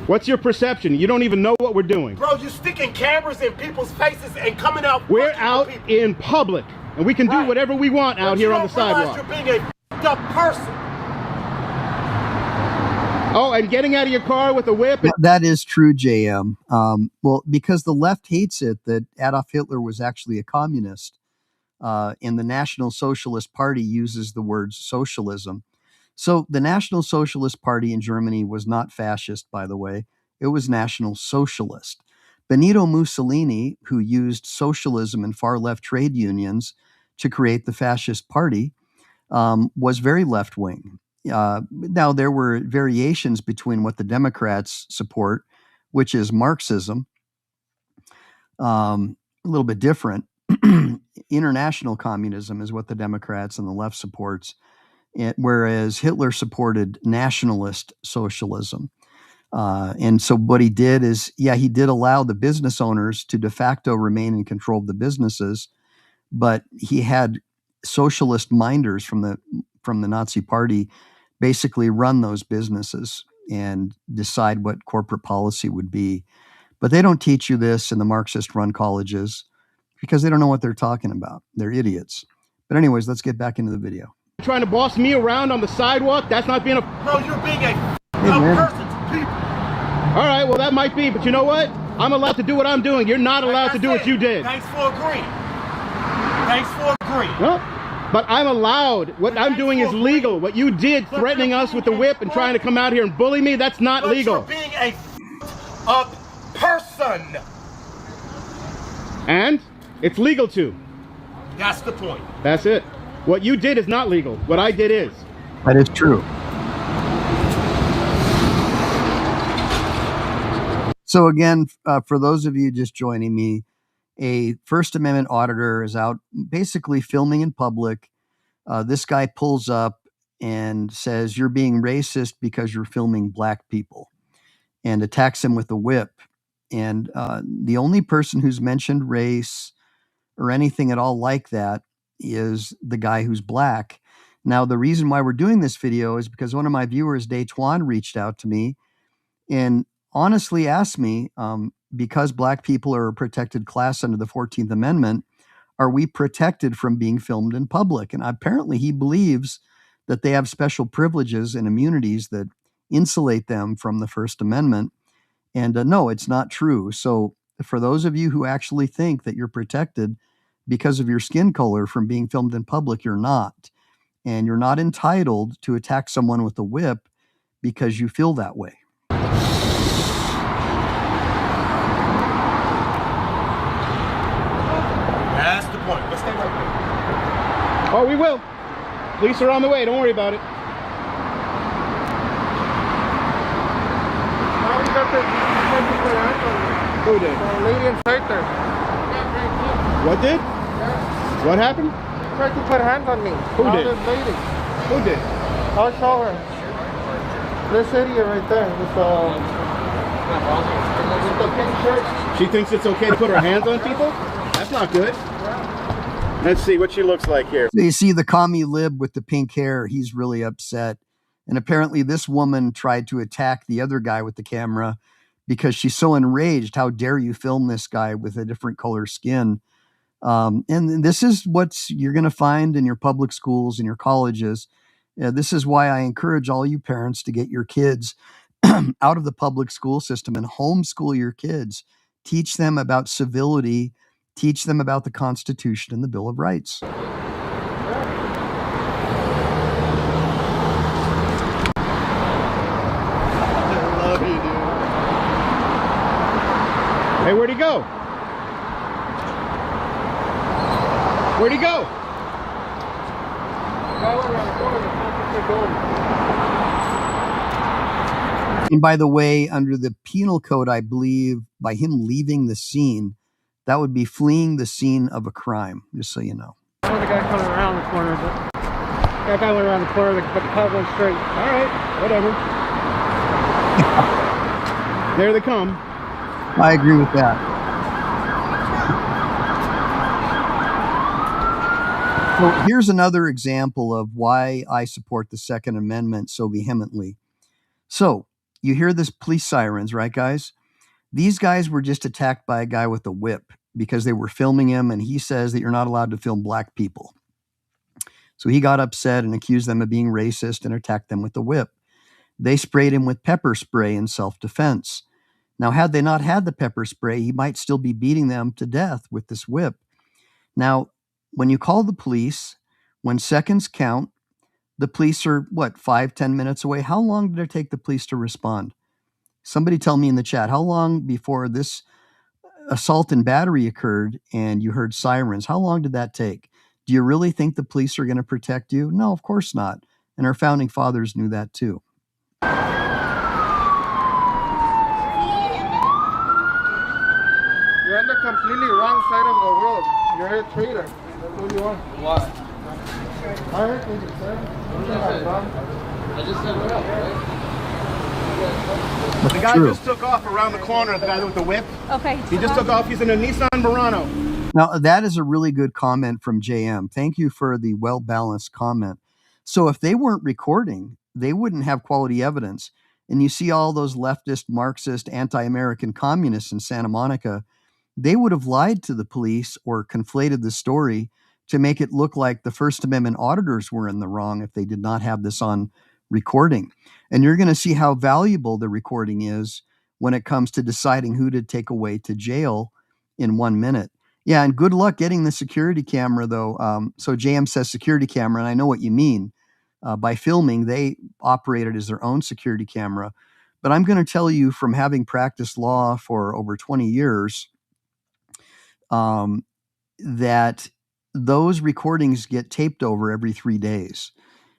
What's your perception? You don't even know what we're doing. Bro, you sticking cameras in people's faces and coming out. We're out in public, and we can do whatever we want out here on the sidewalk. You're being a f***ed up person. Oh, and getting out of your car with a whip. That is true, JM. Well, because the left hates it that Adolf Hitler was actually a communist. And the National Socialist Party uses the words socialism. So the National Socialist Party in Germany was not fascist, by the way. It was National Socialist. Benito Mussolini, who used socialism and far-left trade unions to create the fascist party, was very left-wing. Now, there were variations between what the Democrats support, which is Marxism, a little bit different. International communism is what the Democrats and the left supports, whereas Hitler supported nationalist socialism. And so what he did is, he did allow the business owners to de facto remain in control of the businesses, but he had socialist minders from the Nazi Party basically run those businesses and decide what corporate policy would be. But they don't teach you this in the Marxist-run colleges because they don't know what they're talking about. They're idiots. But anyways, let's get back into the video. Trying to boss me around on the sidewalk? That's not being a... Bro, you're being a person to people. All right, well, that might be. But you know what? I'm allowed to do what I'm doing. You're not allowed to do what you did. Thanks for agreeing. Thanks for agreeing. No, but I'm allowed. What I'm doing is legal. What you did, threatening us with the whip and trying to come out here and bully me, that's not legal. You're being a up person. And it's legal too. That's the point. That's it. What you did is not legal. What I did is. That is true. So again, for those of you just joining me, a First Amendment auditor is out basically filming in public. This guy pulls up and says, "You're being racist because you're filming black people," and attacks him with a whip. And the only person who's mentioned race or anything at all like that is the guy who's black. Now, the reason why we're doing this video is because one of my viewers, Daytuan, reached out to me and honestly asked me, because black people are a protected class under the 14th Amendment, are we protected from being filmed in public? And apparently he believes that they have special privileges and immunities that insulate them from the First Amendment. And no, it's not true. So for those of you who actually think that you're protected because of your skin color from being filmed in public, you're not. And you're not entitled to attack someone with a whip because you feel that way. That's the point. Let's stay right there. Oh, we will. Police are on the way. Don't worry about it. Who did? The lady inside there. What did? What happened? She tried to put hands on me. Who did? This lady. Who did? I'll show her. This idiot right there. With the pink shirt. She thinks it's okay to put her hands on people? That's not good. Let's see what she looks like here. So you see the commie lib with the pink hair, he's really upset. And apparently this woman tried to attack the other guy with the camera because she's so enraged. How dare you film this guy with a different color skin? And this is what you're going to find in your public schools and your colleges. This is why I encourage all you parents to get your kids out of the public school system and homeschool your kids. Teach them about civility. Teach them about the Constitution and the Bill of Rights. I love you, dude. Hey, where'd he go? Where'd he go? And by the way, under the penal code, I believe by him leaving the scene, that would be fleeing the scene of a crime, just so you know. I know the guy coming around the corner, but that guy went around the corner, but the cop went straight. All right, whatever. There they come. I agree with that. So here's another example of why I support the Second Amendment so vehemently. So you hear this police sirens, right, guys? These guys were just attacked by a guy with a whip because they were filming him, and he says that you're not allowed to film black people. So he got upset and accused them of being racist and attacked them with the whip. They sprayed him with pepper spray in self-defense. Now, had they not had the pepper spray, he might still be beating them to death with this whip. Now, when you call the police, when seconds count, the police are, 5-10 minutes away? How long did it take the police to respond? Somebody tell me in the chat, how long before this assault and battery occurred and you heard sirens? How long did that take? Do you really think the police are going to protect you? No, of course not. And our founding fathers knew that too. You're on the completely wrong side of the road. You're a traitor. That's what you are. Why? I heard what you said. I just said what up, right? The guy True. just took off around the corner, the guy with the whip. Okay. He just took off. He's in a Nissan Murano. Now, that is a really good comment from JM. Thank you for the well-balanced comment. So if they weren't recording, they wouldn't have quality evidence. And you see all those leftist, Marxist, anti-American communists in Santa Monica, they would have lied to the police or conflated the story to make it look like the First Amendment auditors were in the wrong if they did not have this on recording. And you're going to see how valuable the recording is when it comes to deciding who to take away to jail in 1 minute. Yeah, and good luck getting the security camera, though. So JM says security camera, and I know what you mean. By filming, they operate it as their own security camera. But I'm going to tell you from having practiced law for over 20 years that those recordings get taped over every 3 days.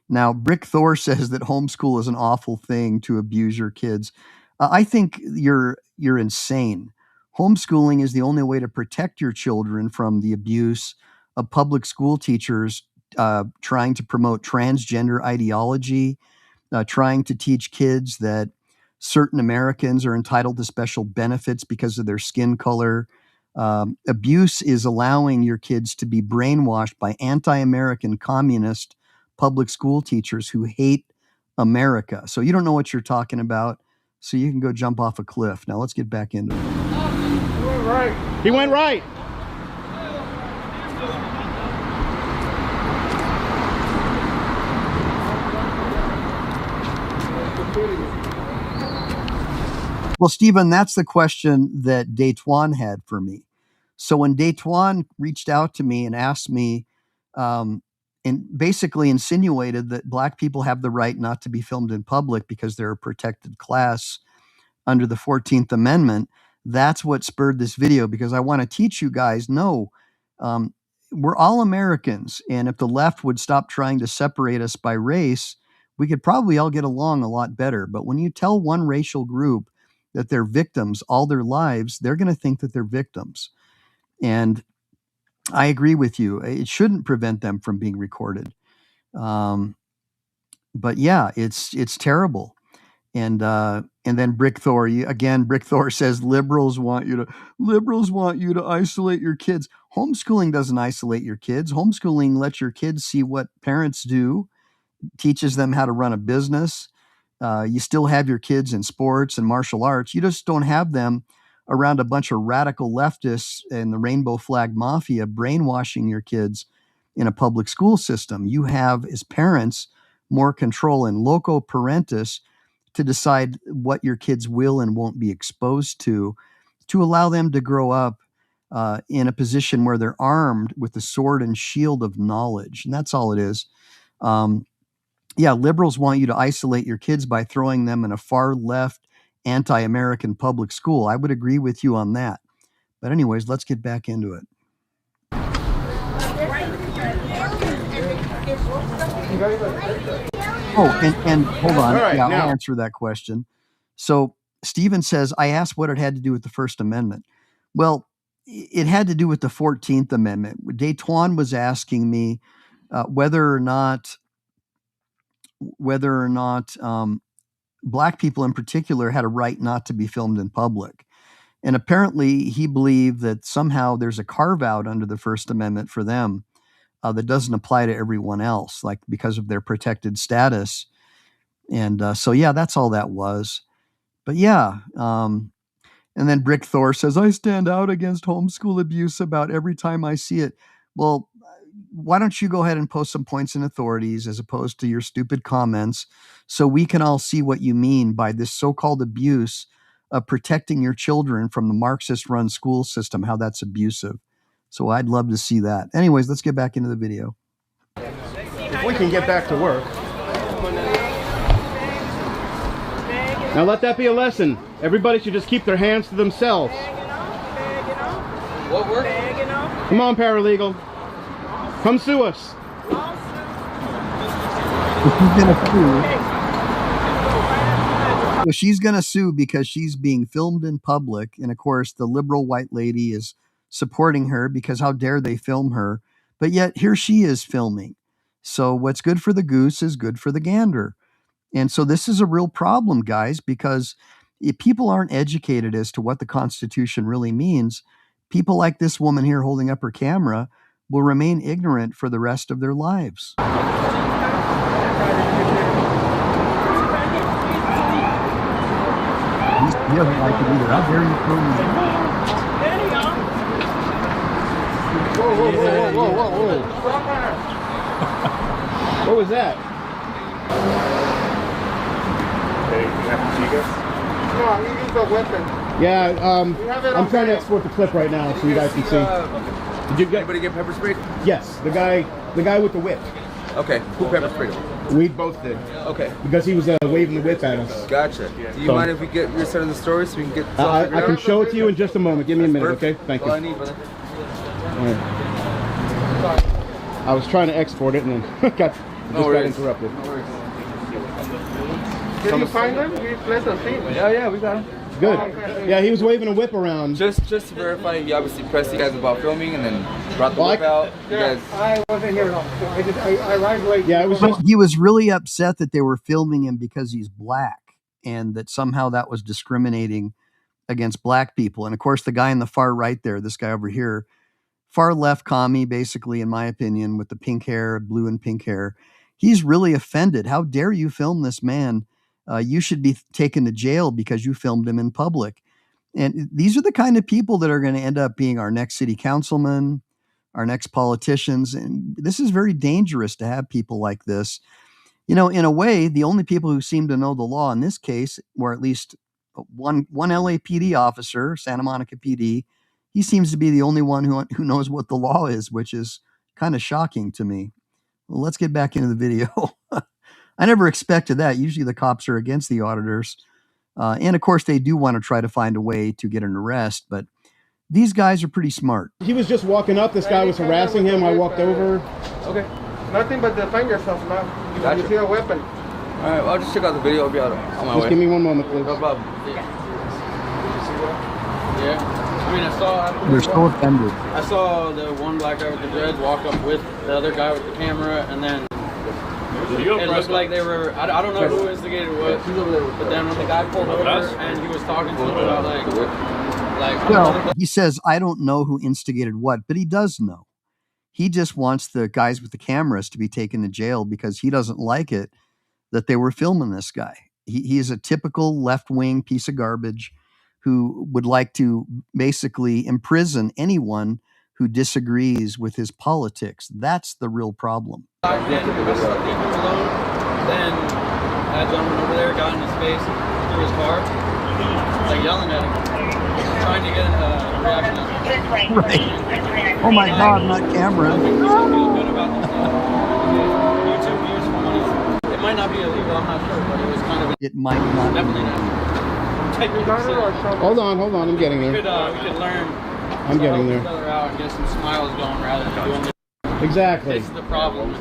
Now, Brick Thor says that homeschool is an awful thing to abuse your kids. I think you're insane. Homeschooling is the only way to protect your children from the abuse of public school teachers trying to promote transgender ideology, trying to teach kids that certain Americans are entitled to special benefits because of their skin color. Abuse is allowing your kids to be brainwashed by anti-American communist public school teachers who hate America. So you don't know what you're talking about, so you can go jump off a cliff. Now let's get back into it. You were right. He went right. Well, Stephen, that's the question that Daytuan had for me. So when Daytuan reached out to me and asked me, and basically insinuated that black people have the right not to be filmed in public because they're a protected class under the 14th Amendment, that's what spurred this video, because I want to teach you guys, no, we're all Americans. And if the left would stop trying to separate us by race, we could probably all get along a lot better. But when you tell one racial group that they're victims all their lives, they're going to think that they're victims. And I agree with you. It shouldn't prevent them from being recorded. But yeah, it's terrible. And then Brick Thor, Brick Thor says liberals want you to isolate your kids. Homeschooling doesn't isolate your kids. Homeschooling lets your kids see what parents do, teaches them how to run a business, You still have your kids in sports and martial arts. You just don't have them around a bunch of radical leftists and the rainbow flag mafia brainwashing your kids in a public school system. You have, as parents, more control in loco parentis to decide what your kids will and won't be exposed to allow them to grow up in a position where they're armed with the sword and shield of knowledge. And that's all it is. Yeah, liberals want you to isolate your kids by throwing them in a far left anti-American public school. I would agree with you on that. But anyways, let's get back into it. Oh, and hold on. Right, yeah, now. I'll answer that question. So Stephen says, I asked what it had to do with the First Amendment. Well, it had to do with the 14th Amendment. Daytuan was asking me whether or not black people in particular had a right not to be filmed in public. And apparently he believed that somehow there's a carve out under the First Amendment for them that doesn't apply to everyone else, like because of their protected status. And so, yeah, that's all that was. But yeah. And then Brick Thor says, I stand out against homeschool abuse about every time I see it. Well, why don't you go ahead and post some points and authorities as opposed to your stupid comments so we can all see what you mean by this so-called abuse of protecting your children from the Marxist-run school system, how that's abusive. So I'd love to see that. Anyways, let's get back into the video. We can get back to work. Now let that be a lesson. Everybody should just keep their hands to themselves. What work? Come on, paralegal. Come sue us. So she's going to sue because she's being filmed in public. And of course, the liberal white lady is supporting her because how dare they film her? But yet here she is filming. So what's good for the goose is good for the gander. And so this is a real problem, guys, because if people aren't educated as to what the Constitution really means, people like this woman here holding up her camera will remain ignorant for the rest of their lives. He doesn't like it either. How dare you film me? Whoa. What was that? No, he used a weapon. Yeah, I'm trying to export the clip right now so you guys can see. Did you get Anybody get pepper sprayed? Yes, the guy with the whip. Okay, who pepper sprayed him? We both did. Okay, Because he was waving the whip at us. gotcha. Do you mind if we get your side of the story so we can get this all I figured can out? show it to you in just a moment. Give me a minute, okay? Perfect. Thank All I you. need, brother. All right. I was trying to export it and then got worries. interrupted. No worries. Did you find them? You let us see. Yeah, we got him. Good. Yeah, he was waving a whip around. Just to verify, you obviously pressed you guys about filming and then brought the Well, whip out. You Yeah, guys. I wasn't here at all. So I arrived late. Yeah, it was just He was really upset that they were filming him because he's black and that somehow that was discriminating against black people. And of course, the guy in the far right there, this guy over here, far left commie, basically, in my opinion, with the pink hair, blue and pink hair, he's really offended. How dare you film this man? You should be taken to jail because you filmed him in public. And these are the kind of people that are going to end up being our next city councilman, our next politicians. And this is very dangerous to have people like this. You know, in a way, the only people who seem to know the law in this case, or at least one LAPD officer, Santa Monica PD, he seems to be the only one who knows what the law is, which is kind of shocking to me. Well, let's get back into the video. I never expected that. Usually the cops are against the auditors. And of course, they do want to try to find a way to get an arrest, but these guys are pretty smart. he was just walking up. This guy was harassing him. I walked over. Okay. Nothing but defend yourself, man. Gotcha. You see a weapon. All right, well, I'll just check out the video. I'll be out on my Just way. give me one moment, please. No problem. Yeah. I mean, They're so offended. I saw the one black guy with the dreads walk up with the other guy with the camera, and then it looked like they were, I don't know who instigated what, but then when the guy pulled over and he was talking to him about Well, he says, I don't know who instigated what, but he does know. He just wants the guys with the cameras to be taken to jail because he doesn't like it that they were filming this guy. He is a typical left-wing piece of garbage who would like to basically imprison anyone who disagrees with his politics. That's the real problem. Then that gentleman over there got in his face through his car, like yelling at him, trying to get a reaction. Right. Oh my God, not camera. Feel good about themselves. YouTube views for money. It might not be illegal, I'm not sure, but it was kind of. It might not. Definitely not. Hold on, I'm getting there. We could learn. I'm getting there. Each other out and get some smiles going rather than doing this. Exactly. This is the problem.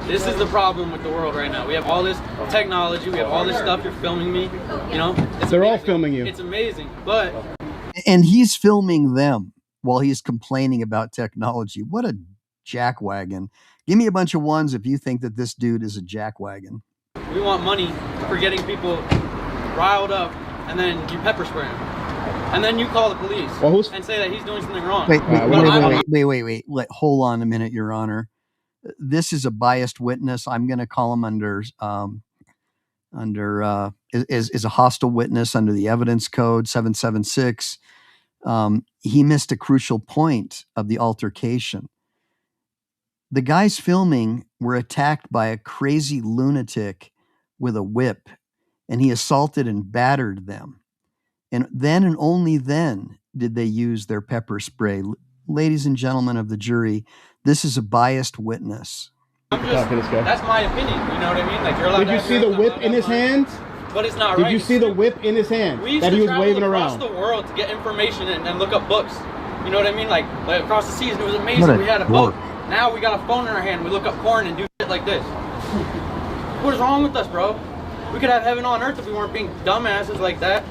This is the problem with the world right now. We have all this technology. We have all this stuff. You're filming me. You know, They're all filming you. It's amazing, but and he's filming them while he's complaining about technology. What a jackwagon! Give me a bunch of ones if you think that this dude is a jackwagon. we want money for getting people riled up, and then you pepper spray him. And then you call the police and say that he's doing something wrong. Wait, hold on a minute, Your Honor. This is a biased witness. I'm going to call him is a hostile witness under the evidence code 776. He missed a crucial point of the altercation. The guys filming were attacked by a crazy lunatic with a whip, and he assaulted and battered them. And then and only then did they use their pepper spray. Ladies and gentlemen of the jury, this is a biased witness. That's my opinion. You know what I mean? Like, you're allowed. Did you see the whip in his hands? But it's not right. Did you see the whip in his hand that he was waving around? We used to travel across the world to get information and look up books. You know what I mean? Like across the seas, it was amazing. We had a boat. Now we got a phone in our hand. We look up porn and do shit like this. What is wrong with us, bro? We could have heaven on earth if we weren't being dumbasses like that.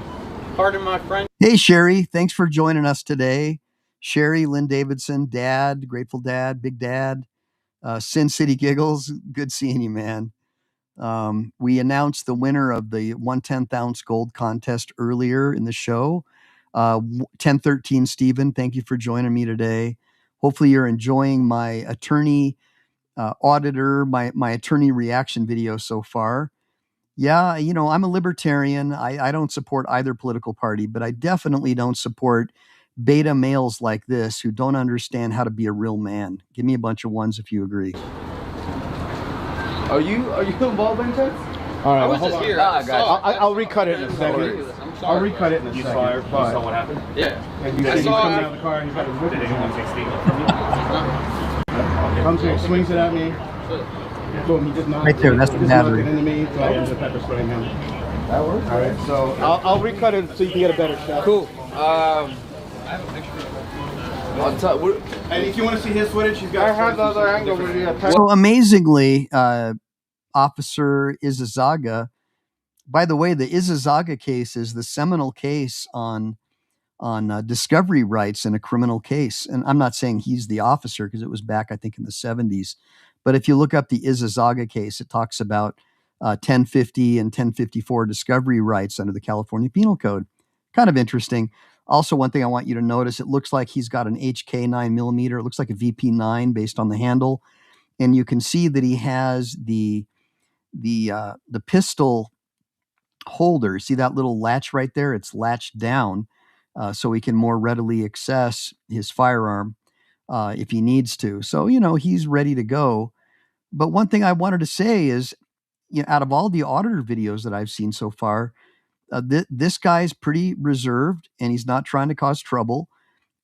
Pardon my friend. Hey, Sherry. Thanks for joining us today. Sherry, Lynn Davidson, Dad, Grateful Dad, Big Dad, Sin City Giggles. Good seeing you, man. We announced the winner of the 1/10 ounce gold contest earlier in the show. 1013 Stephen, thank you for joining me today. Hopefully you're enjoying my attorney auditor, my attorney reaction video so far. Yeah, you know, I'm a libertarian. I don't support either political party, but I definitely don't support beta males like this who don't understand how to be a real man. Give me a bunch of ones if you agree. Are you involved in this? All right, I was just here. I'll recut it in a second. I'll recut it in a second. You saw what happened? Yeah. And you saw coming out of the car and he's got his whip. Did anyone take statement from you? Comes here, swings it at me. Boom, he did not. Right there, that's the battery. Into me, so I ended up pepper spraying him. That works. All right, so I'll recut it so you can get a better shot. Cool. And if you want to see his footage, he's got. I have the other angle where you have. So amazingly, Officer Izazaga, by the way, the Izazaga case is the seminal case on discovery rights in a criminal case. And I'm not saying he's the officer because it was back, I think, in the 70s. But if you look up the Izazaga case, it talks about 1050 and 1054 discovery rights under the California Penal Code. Kind of interesting. Also, one thing I want you to notice, it looks like he's got an HK 9mm. It looks like a VP9 based on the handle. And you can see that he has the pistol holder. See that little latch right there? It's latched down so he can more readily access his firearm if he needs to. So, you know, he's ready to go. But one thing I wanted to say is, you know, out of all the auditor videos that I've seen so far, this guy's pretty reserved and he's not trying to cause trouble.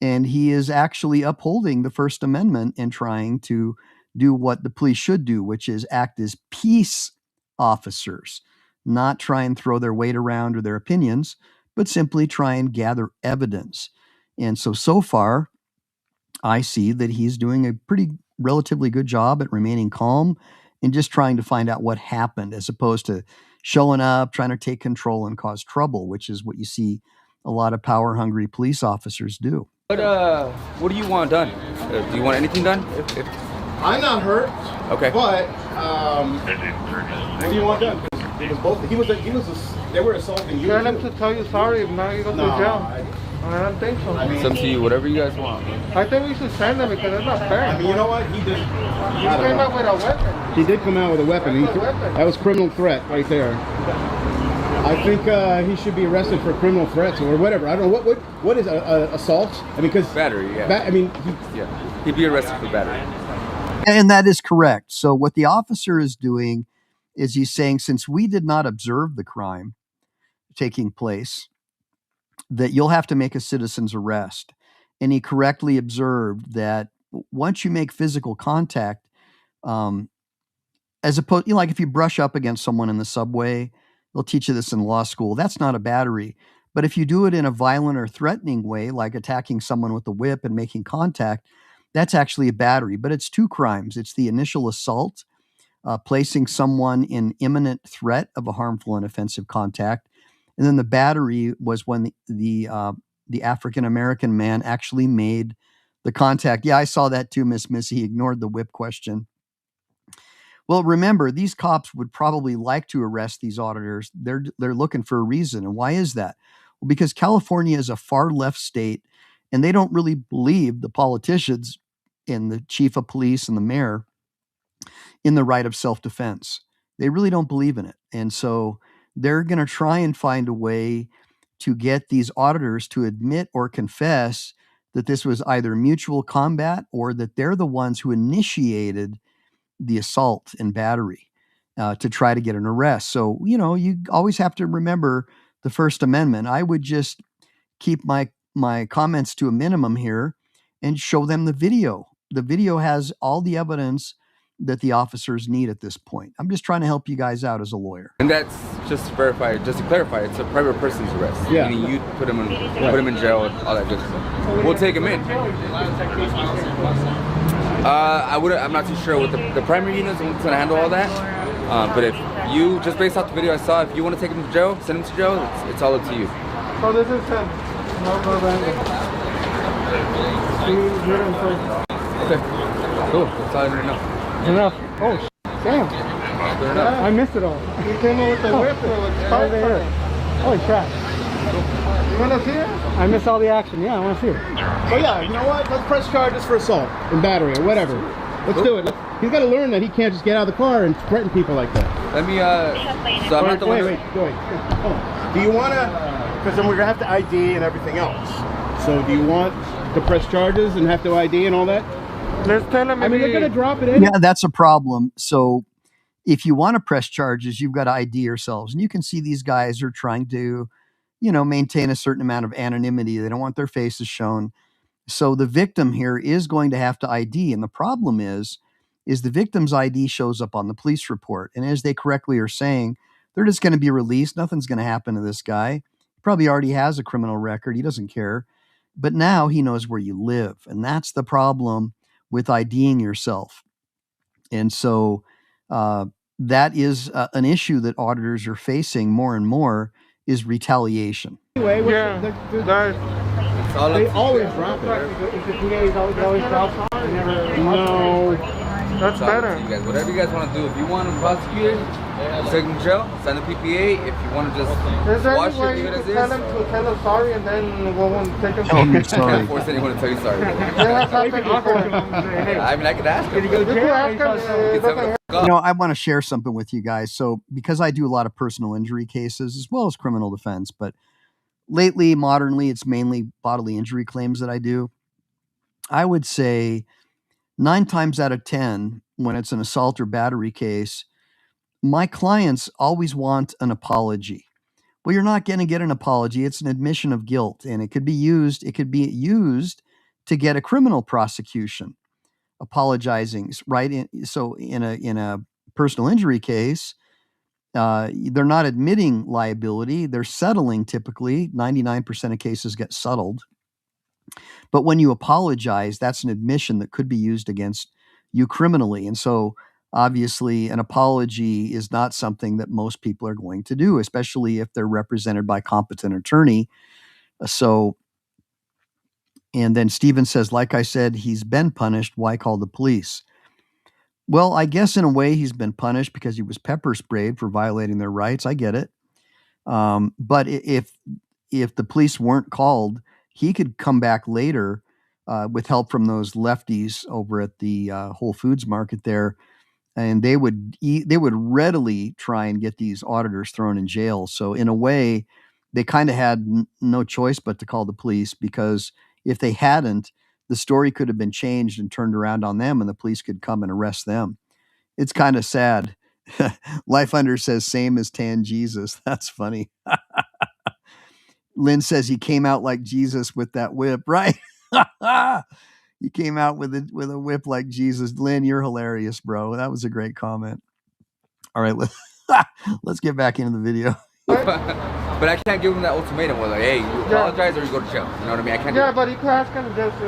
And he is actually upholding the First Amendment and trying to do what the police should do, which is act as peace officers, not try and throw their weight around or their opinions, but simply try and gather evidence. And so far, I see that he's doing a pretty relatively good job at remaining calm and just trying to find out what happened, as opposed to showing up, trying to take control and cause trouble, which is what you see a lot of power-hungry police officers do. What do you want done? Do you want anything done? I'm not hurt. Okay. But what do you want done? They were assaulting you. Tell them to tell you sorry, if not you go to jail. I don't think so. It's up to you, whatever you guys want. I think we should send them because it's not fair. I mean, you know what? He did. He came out with a weapon. He did come out with a weapon. That was criminal threat right there. I think he should be arrested for criminal threats or whatever. I don't know what is assault. I mean, because Battery, yeah. He'd be arrested for battery. And that is correct. So what the officer is doing is he's saying, since we did not observe the crime taking place, that you'll have to make a citizen's arrest. And he correctly observed that once you make physical contact, as opposed, like if you brush up against someone in the subway, they'll teach you this in law school. That's not a battery. But if you do it in a violent or threatening way, like attacking someone with a whip and making contact, that's actually a battery. But it's two crimes. It's the initial assault, placing someone in imminent threat of a harmful and offensive contact. And then the battery was when the African-American man actually made the contact. Yeah, I saw that too, Miss Missy. He ignored the whip question. Well, remember, these cops would probably like to arrest these auditors. They're looking for a reason. And why is that? Well, because California is a far left state, and they don't really believe the politicians and the chief of police and the mayor in the right of self-defense. They really don't believe in it. And so they're going to try and find a way to get these auditors to admit or confess that this was either mutual combat or that they're the ones who initiated the assault and battery to try to get an arrest. So, you always have to remember the First Amendment. I would just keep my comments to a minimum here and show them the video. The video has all the evidence that the officers need at this point. I'm just trying to help you guys out as a lawyer. And that's just to clarify, it's a private person's arrest. Yeah. Meaning you put him in jail, all that good stuff. We'll take him in. I'm not too sure what the primary unit is going to handle all that. But if you, just based off the video I saw, if you want to take him to jail, send him to jail, it's all up to you. So this is 10. Okay. Cool. That's all I need to know. Enough. Oh, damn. I missed it all. You came in with the whip or with spark there. Holy crap. You want to see it? I missed all the action. Yeah, I want to see it. Oh yeah, you know what? Let's press charges for assault and battery or whatever. Let's do it. He's got to learn that he can't just get out of the car and threaten people like that. Let me, so I'm not the one. Wait. Hold on. Do you want to, because then we're going to have to ID and everything else. So do you want to press charges and have to ID and all that? Let's tell him. I mean, they're going to drop it in. Yeah, that's a problem. So if you want to press charges, you've got to ID yourselves. And you can see these guys are trying to, maintain a certain amount of anonymity. They don't want their faces shown. So the victim here is going to have to ID. And the problem is the victim's ID shows up on the police report. And as they correctly are saying, they're just going to be released. Nothing's going to happen to this guy. He probably already has a criminal record. He doesn't care. But now he knows where you live. And that's the problem with IDing yourself. And so that is an issue that auditors are facing more and more, is retaliation. Anyway, they always drop it. Is the DAs always drop? No. That's better. You guys, whatever you guys want to do. If you want to prosecute it, take him to jail, sign the PPA. If you want to just watch it, leave it as is. Tell him to tell us sorry and then we'll take him. Oh, I sorry. can't force anyone to tell you sorry. I I could ask him. I want to share something with you guys. So because I do a lot of personal injury cases as well as criminal defense, but modernly, it's mainly bodily injury claims that I do. I would say 9 times out of 10, when it's an assault or battery case, my clients always want an apology. Well, you're not going to get an apology. It's an admission of guilt, and it could be used to get a criminal prosecution. Apologizing, right? So in a personal injury case, they're not admitting liability. They're settling typically. 99% of cases get settled. But when you apologize, that's an admission that could be used against you criminally. And so obviously an apology is not something that most people are going to do, especially if they're represented by a competent attorney. And then Steven says, like I said, he's been punished. Why call the police? Well, I guess in a way he's been punished because he was pepper sprayed for violating their rights. I get it. But if the police weren't called, he could come back later with help from those lefties over at the Whole Foods market there and they would readily try and get these auditors thrown in jail. So in a way, they kind of had no choice but to call the police, because if they hadn't, the story could have been changed and turned around on them, and the police could come and arrest them. It's kind of sad. Life Under says, same as Tan Jesus. That's funny. Lynn says he came out like Jesus with that whip, right? He came out with a whip like Jesus. Lynn, you're hilarious, bro. That was a great comment. All right, let's get back into the video. But I can't give him that ultimatum where like, hey, you apologize or you go to jail. You know what I mean? I can't. Yeah, but you can ask him just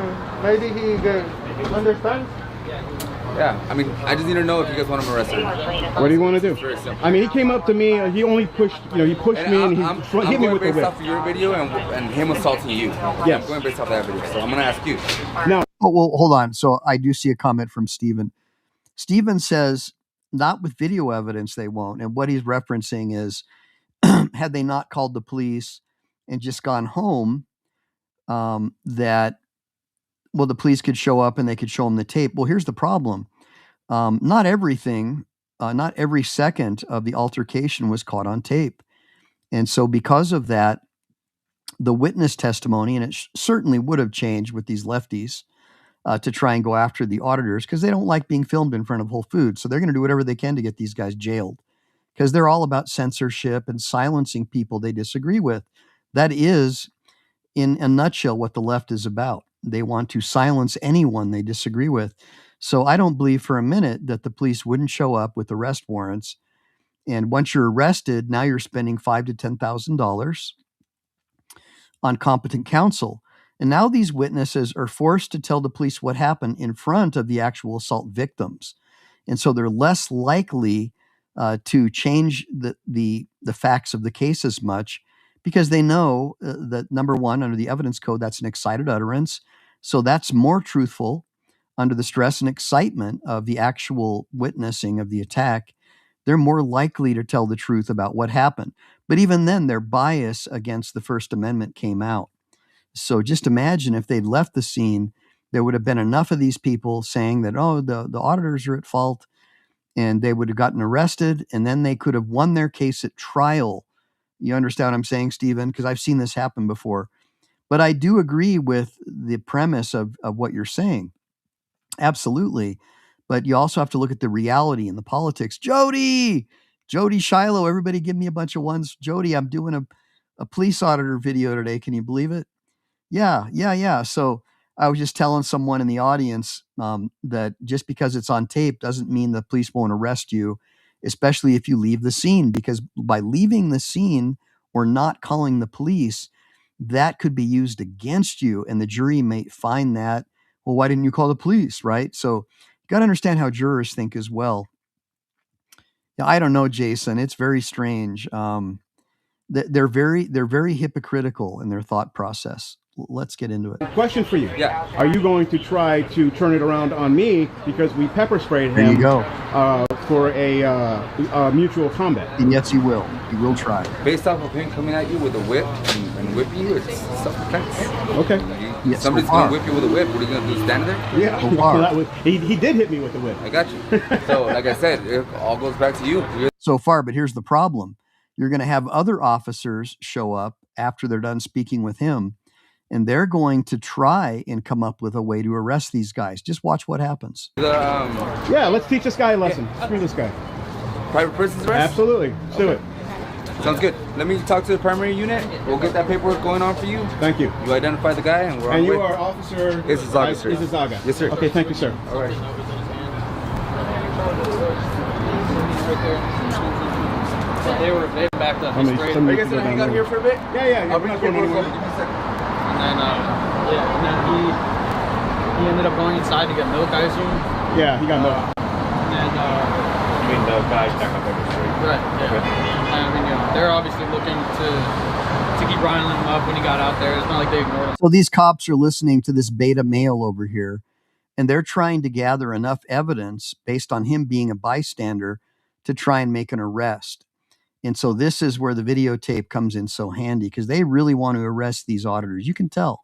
maybe he understands. Yeah, I mean, I just need to know if you guys want him arrested. What do you want to do? Very simple. I mean, he came up to me. He only pushed, he pushed me and he hit me with the based whip. off of your video and him assaulting you. Yes. I'm going based off that video. So I'm going to ask you. Now, Oh, well, hold on. So I do see a comment from Steven. Steven says, not with video evidence, they won't. And what he's referencing is, had they not called the police and just gone home, the police could show up and they could show them the tape. Well, here's the problem. Not everything, not every second of the altercation was caught on tape. And so because of that, the witness testimony, and it certainly would have changed with these lefties, to try and go after the auditors, because they don't like being filmed in front of Whole Foods. So they're going to do whatever they can to get these guys jailed, because they're all about censorship and silencing people they disagree with. That is, in a nutshell, what the left is about. They want to silence anyone they disagree with. So I don't believe for a minute that the police wouldn't show up with arrest warrants. And once you're arrested, now you're spending $5,000 to $10,000 on competent counsel. And now these witnesses are forced to tell the police what happened in front of the actual assault victims. And so they're less likely to change the facts of the case as much, because they know that, number one, under the evidence code, that's an excited utterance. So that's more truthful under the stress and excitement of the actual witnessing of the attack. They're more likely to tell the truth about what happened. But even then, their bias against the First Amendment came out. So just imagine if they'd left the scene, there would have been enough of these people saying that, oh, the auditors are at fault, and they would have gotten arrested, and then they could have won their case at trial. You understand what I'm saying, Stephen? Because I've seen this happen before. But I do agree with the premise of what you're saying. Absolutely. But you also have to look at the reality and the politics. Jody Shiloh, everybody give me a bunch of ones. Jody, I'm doing a police auditor video today. Can you believe it? Yeah. So I was just telling someone in the audience that just because it's on tape doesn't mean the police won't arrest you, especially if you leave the scene, because by leaving the scene or not calling the police, that could be used against you, and the jury may find that, well, why didn't you call the police, right? So you got to understand how jurors think as well. Now, I don't know, Jason. It's very strange. They're very hypocritical in their thought process. Let's get into it. question for you. Yeah. Are you going to try to turn it around on me because we pepper sprayed him? There you go. For a mutual combat? And yes, he will. He will try. Based off of him coming at you with a whip and whipping you, it's self-defense. Okay. Yes, Somebody's so going far. to whip you with a whip. What are you going to do, stand there? Yeah. So far. That was, he did hit me with the whip. I got you. So, like I said, it all goes back to you. So far, but here's the problem. You're going to have other officers show up after they're done speaking with him, and they're going to try and come up with a way to arrest these guys. Just watch what happens. Yeah, let's teach this guy a lesson. Screw this guy. Private person's arrest? Absolutely. Let's do it. Sounds good. Let me talk to the primary unit. We'll get that paperwork going on for you. Thank you. You identify the guy, and we're on And the you way. are Officer Izazaga, sir. Izazaga. Yes, sir. Okay, thank you, sir. All right. They backed up. How many- Straight. how many Are you guys people going to hang down out there? here for a bit? Yeah. I'll bring the paperwork over. Give me a second. And then he ended up going inside to get milk, I assume. Yeah, he got milk. And I mean, the guys back up every street. right, yeah. I mean, they're obviously looking to keep riling him up when he got out there. It's not like they ignored him. So these cops are listening to this beta male over here, and they're trying to gather enough evidence based on him being a bystander to try and make an arrest. And so this is where the videotape comes in so handy, because they really want to arrest these auditors. You can tell.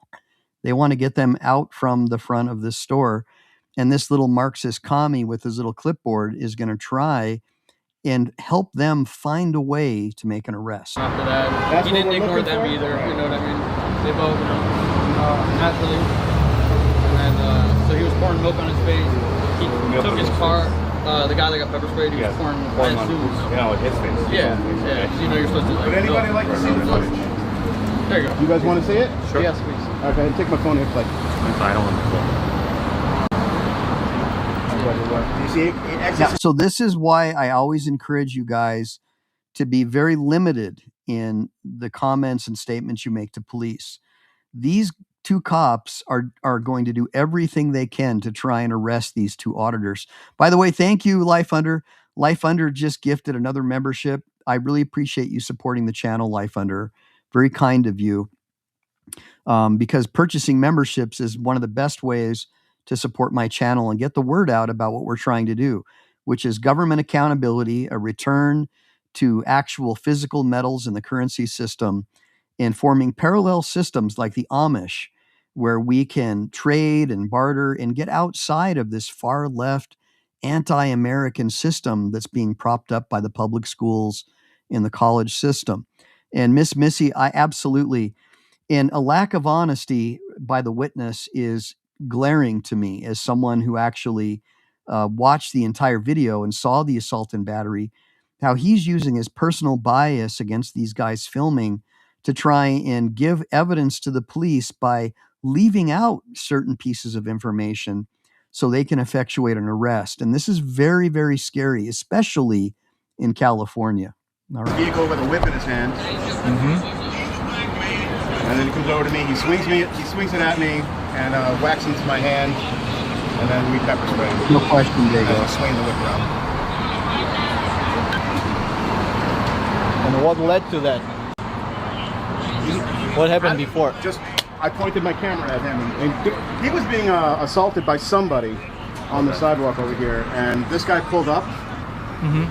They want to get them out from the front of this store. And this little Marxist commie with his little clipboard is going to try and help them find a way to make an arrest. After that, he didn't ignore them either. You know what I mean? They both, naturally. And then, so he was pouring milk on his face. He took his car. The guy that got pepper sprayed, he was pouring his face. Yeah, yeah. You know you're supposed to. Would anybody like to see the footage? There you go. You guys want to see it? Sure. Yes, please. Okay, take my phone here, like. I don't want to. You see, Yeah, so this is why I always encourage you guys to be very limited in the comments and statements you make to police. These two cops are going to do everything they can to try and arrest these two auditors. By the way, thank you, Life Under. Life Under just gifted another membership. I really appreciate you supporting the channel, Life Under. Very kind of you. Because purchasing memberships is one of the best ways to support my channel and get the word out about what we're trying to do, which is government accountability, a return to actual physical metals in the currency system, and forming parallel systems like the Amish, where we can trade and barter and get outside of this far left anti-American system that's being propped up by the public schools and the college system. And Miss Missy, I absolutely, and a lack of honesty by the witness is glaring to me as someone who actually watched the entire video and saw the assault and battery, how he's using his personal bias against these guys filming to try and give evidence to the police by leaving out certain pieces of information so they can effectuate an arrest. And this is very, very scary, especially in California. All right. Vehicle with a whip in his hand. And then he comes over to me, he swings it at me, and whacks into my hand, and then we pepper spray. No question, Diego. And I swing the whip around. And what led to that? What happened before? I pointed my camera at him, and he was being assaulted by somebody on the sidewalk over here, and this guy pulled up.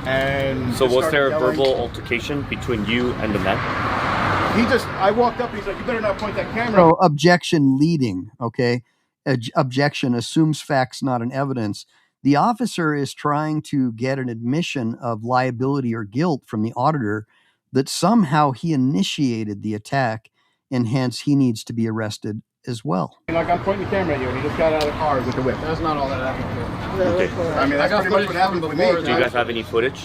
And so was there a yelling. verbal altercation between you and the man? I walked up and he's like, you better not point that camera. So objection leading, okay? Objection assumes facts, not an evidence. The officer is trying to get an admission of liability or guilt from the auditor that somehow he initiated the attack and hence he needs to be arrested as well. Like I'm pointing the camera at you and he just got out of the car with the whip. That's not all that happened. Okay. I mean, that's pretty much what happened with me. Do you guys have any footage?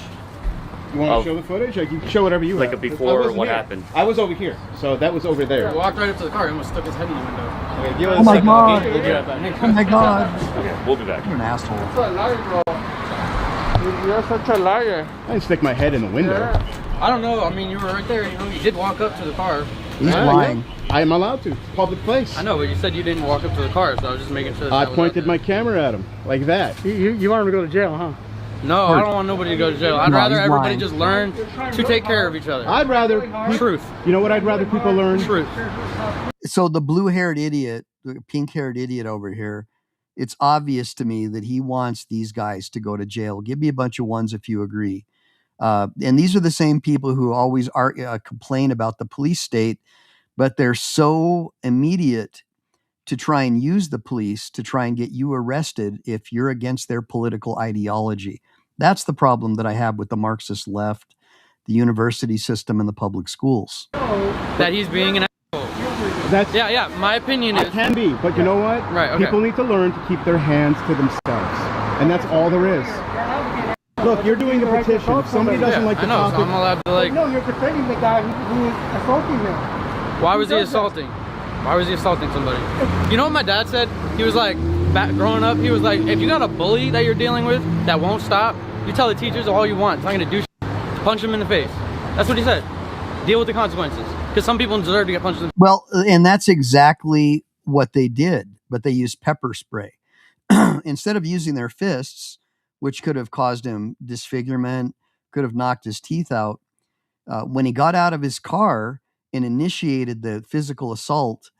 You want to show the footage? Like, you can show whatever you like have. a before what here. happened? I was over here, so that was over there. He walked right up to the car and almost stuck his head in the window. Okay, give us Oh a my second. God. We'll be right back. Oh my God. Okay, we'll be back. You're an asshole. You're such a liar. I didn't stick my head in the window. I don't know. I mean, you were right there. You know, you did walk up to the car. He's lying. I am allowed to. Public place. I know, but you said you didn't walk up to the car, so I was just making sure. I pointed my camera at him like that. You want him to go to jail, huh? No, I don't want nobody to go to jail. I'd No, rather he's everybody lying. just learn to take care of each other. I'd rather Truth. You know what I'd rather people learn? Truth. So the blue-haired idiot, the pink-haired idiot over here, it's obvious to me that he wants these guys to go to jail. Give me a bunch of ones if you agree. And these are the same people who always complain about the police state, but they're so immediate to try and use the police to try and get you arrested if you're against their political ideology. That's the problem that I have with the Marxist left, the university system, and the public schools. That he's being an asshole. That's, Yeah, my opinion is... I can be, but you know what? Right, okay. People need to learn to keep their hands to themselves. And that's all there is. Look, you're doing a petition. If somebody doesn't like the I know, topic... so I'm allowed to like... No, you're defending the guy who is assaulting him. Why was he assaulting? Why was he assaulting somebody? You know what my dad said? He was like, growing up, he was like, if you got a bully that you're dealing with that won't stop, you tell the teachers all you want. It's not gonna do shit. Punch him in the face. That's what he said. Deal with the consequences. Because some people deserve to get punched in the face. Well, and that's exactly what they did, but they used pepper spray. Instead of using their fists, which could have caused him disfigurement, could have knocked his teeth out, when he got out of his car and initiated the physical assault,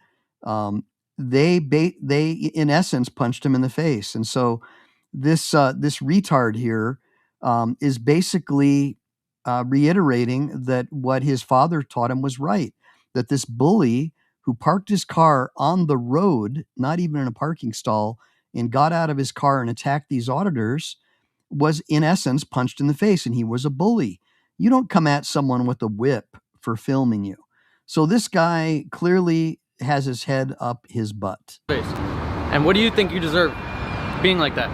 they in essence punched him in the face. And so this retard here is basically reiterating that what his father taught him was right, that this bully who parked his car on the road, not even in a parking stall, and got out of his car and attacked these auditors was, in essence, punched in the face, and he was a bully. You don't come at someone with a whip for filming you. So this guy clearly has his head up his butt. And what do you think you deserve being like that?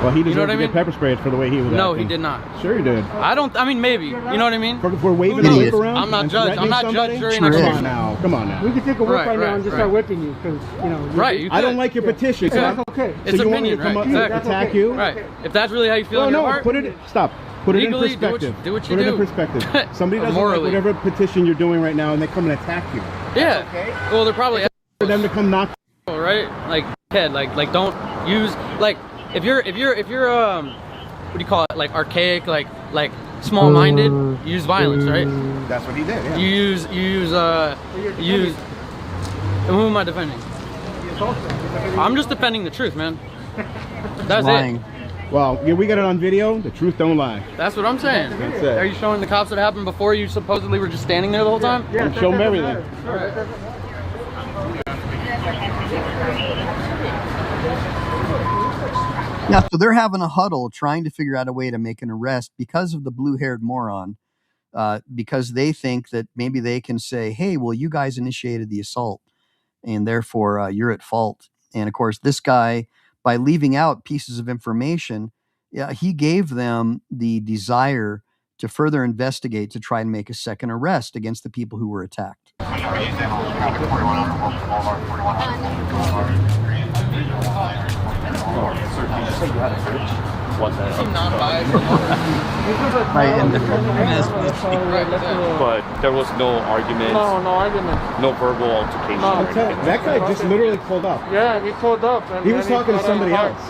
Well, he deserved You know what to I get mean? pepper sprayed for the way he was No, acting. he did not. Sure he did. I mean, maybe. You know what I mean? For waving a Idiot. whip around? I'm not and judge. I'm threatening not somebody? judge, jury, Sure nor is. Come on executioner. now. Come on now. We could take a whip Right, right, now right, and just right. start whipping you because, you know. Right, you I don't could. like your petition. You So could. That's okay. It's you want me to opinion, come right? up and Exactly. attack you? Right. If that's really how you feel Well, in your no. heart, Put it. Stop. Put Legally, it in perspective. do what you Put it do. in perspective. Somebody doesn't like Morally. whatever petition you're doing right now, and they come and attack you. yeah. Well, they're probably For them to come knock. right. Like head. Like don't use like if you're what do you call it? Like archaic. Like small-minded. You use violence, right? That's what he did. Yeah. You use. Who am I defending? I'm just defending the truth, man. That's Lying. it. Well, yeah, we got it on video. The truth don't lie. That's what I'm saying. That's it. Are you showing the cops what happened before you supposedly were just standing there the whole time? I'm showing them everything. Yeah, so they're having a huddle trying to figure out a way to make an arrest because of the blue-haired moron, because they think that maybe they can say, hey, well, you guys initiated the assault, and therefore you're at fault. And, of course, this guy, by leaving out pieces of information, he gave them the desire to further investigate to try and make a second arrest against the people who were attacked. What's that? Right, But there was no argument, No argument. no verbal altercation. No. or anything. That guy just literally pulled up. Yeah, he pulled up. And He was then talking to got in somebody the car. else.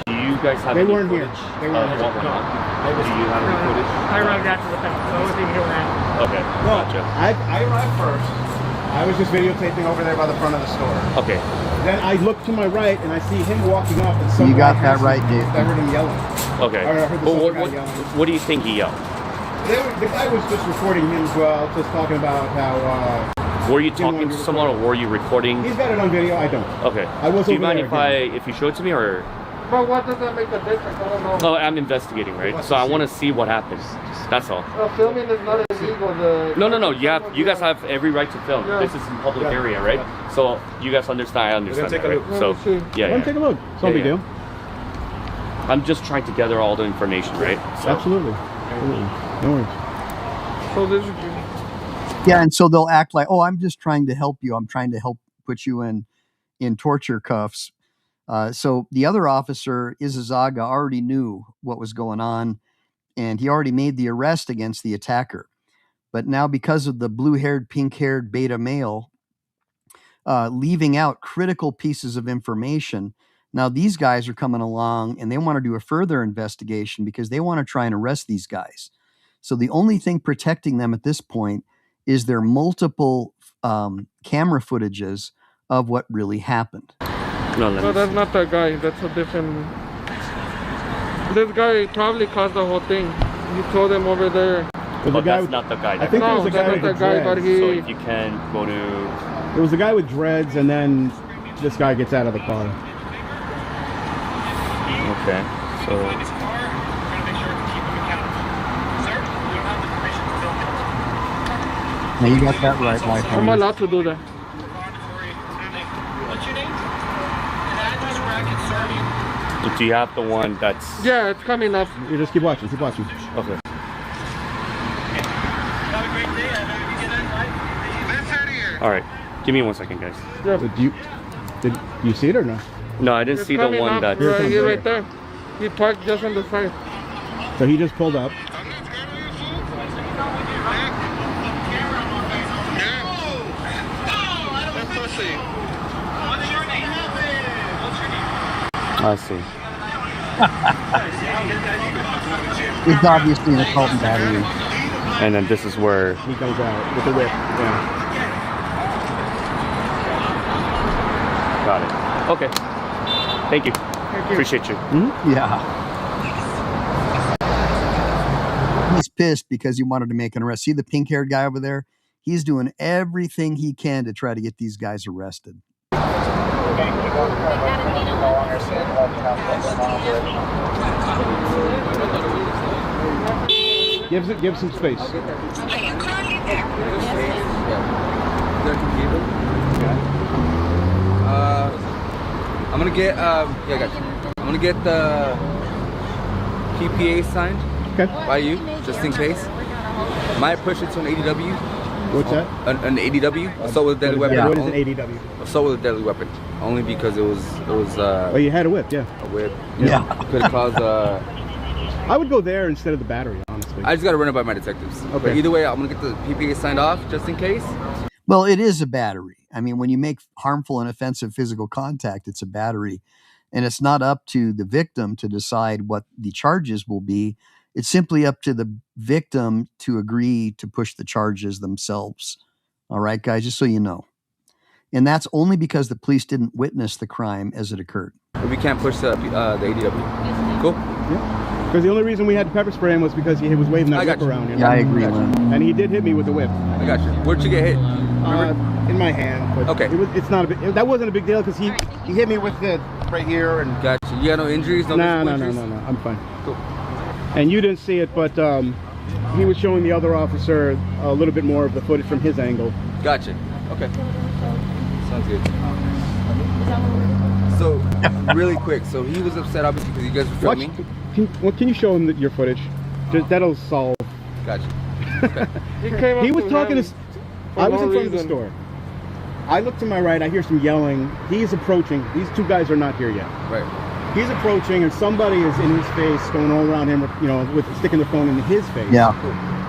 Do you guys have They any weren't here. footage They weren't of here. what went on? Do you have any footage? I arrived after the fact, so I wasn't even here when that. Okay, No, gotcha. I arrived first. I was just videotaping over there by the front of the store. Okay. Then I look to my right and I see him walking off. And some You got guy that right, Dave. I heard him yelling. Okay. I heard Well, other guy what, yelling. what do you think he yelled? The guy was just recording him as well, just talking about how. Were you didn't want talking to to be someone or were you recording? He's got it on video. I don't. Okay. I was Do you over mind there if you show it to me or? But what does that make a difference? I don't know. Oh, I'm investigating, right? So I want to see what happens. That's all. Filming is not illegal. No. You guys have every right to film. Yeah. This is in public area, right? So you guys understand. I understand. take that, a right? look. So Let me see. yeah, Let him take a look. It's no big deal. I'm just trying to gather all the information, right? So, Absolutely. No worries. So this is. Yeah, and so they'll act like, oh, I'm just trying to help you. I'm trying to help put you in torture cuffs. So the other officer, Izazaga, already knew what was going on, and he already made the arrest against the attacker. But now, because of the blue-haired, pink-haired beta male leaving out critical pieces of information, now these guys are coming along, and they want to do a further investigation because they want to try and arrest these guys. So the only thing protecting them at this point is their multiple camera footages of what really happened. no, let No, me that's see. not that guy. That's a different. This guy probably caused the whole thing. He told them over there. But that's not the guy. I think there was No, a that's guy not with the the guy, but dreads. he. So if you can go to. There was a guy with dreads, and then this guy gets out of the car. Okay. So. Now you got that right, Michael. I'm allowed to do that. Do you have the one that's? Yeah, it's coming up. You just keep watching. Keep watching. Okay. All right. Give me 1 second, guys. Yeah. Did you see it or no? No, I didn't It's see the coming one up that. right here, right there. He parked just on the side. So he just pulled up. I see. It's obviously an assault and battery. And then this is where. He comes out with the whip. Yeah. Got it. Okay. Thank you. Appreciate you. Yeah. He's pissed because he wanted to make an arrest. See the pink-haired guy over there? He's doing everything he can to try to get these guys arrested. Give some space. I'm gonna get yeah, I got you. I'm gonna get the PPA signed by you, just in case. Might push it to an ADW. What's that? An ADW, assault with a deadly weapon. What is an ADW? Assault with a deadly weapon. Only because it was. Oh, you had a whip, yeah. A whip. Yeah. Could have caused I would go there instead of the battery, honestly. I just gotta run it by my detectives. Okay. But either way, I'm gonna get the PPA signed off just in case. Well, it is a battery. I mean, when you make harmful and offensive physical contact, it's a battery. And it's not up to the victim to decide what the charges will be. It's simply up to the victim to agree to push the charges themselves. All right, guys, just so you know. And that's only because the police didn't witness the crime as it occurred. We can't push the ADW. Cool. Yeah. Because the only reason we had to pepper spray him was because he was waving that whip around. You know? Yeah, I agree, Lynn. And he did hit me with the whip. I got you. Where'd you get hit? In my hand. But okay. It's not a big. That wasn't a big deal because he hit me with the right here and. Gotcha. You got no injuries? No. No. I'm fine. Cool. And you didn't see it, but he was showing the other officer a little bit more of the footage from his angle. Gotcha. Okay. Sounds good. So, really quick. So he was upset, obviously, because you guys were filming. Can you show him your footage? That'll solve. Gotcha. Okay. He was talking to. I was in front of the store. I look to my right. I hear some yelling. He's approaching. These two guys are not here yet. Right. He's approaching, and somebody is in his face, going all around him, with sticking the phone in his face. Yeah.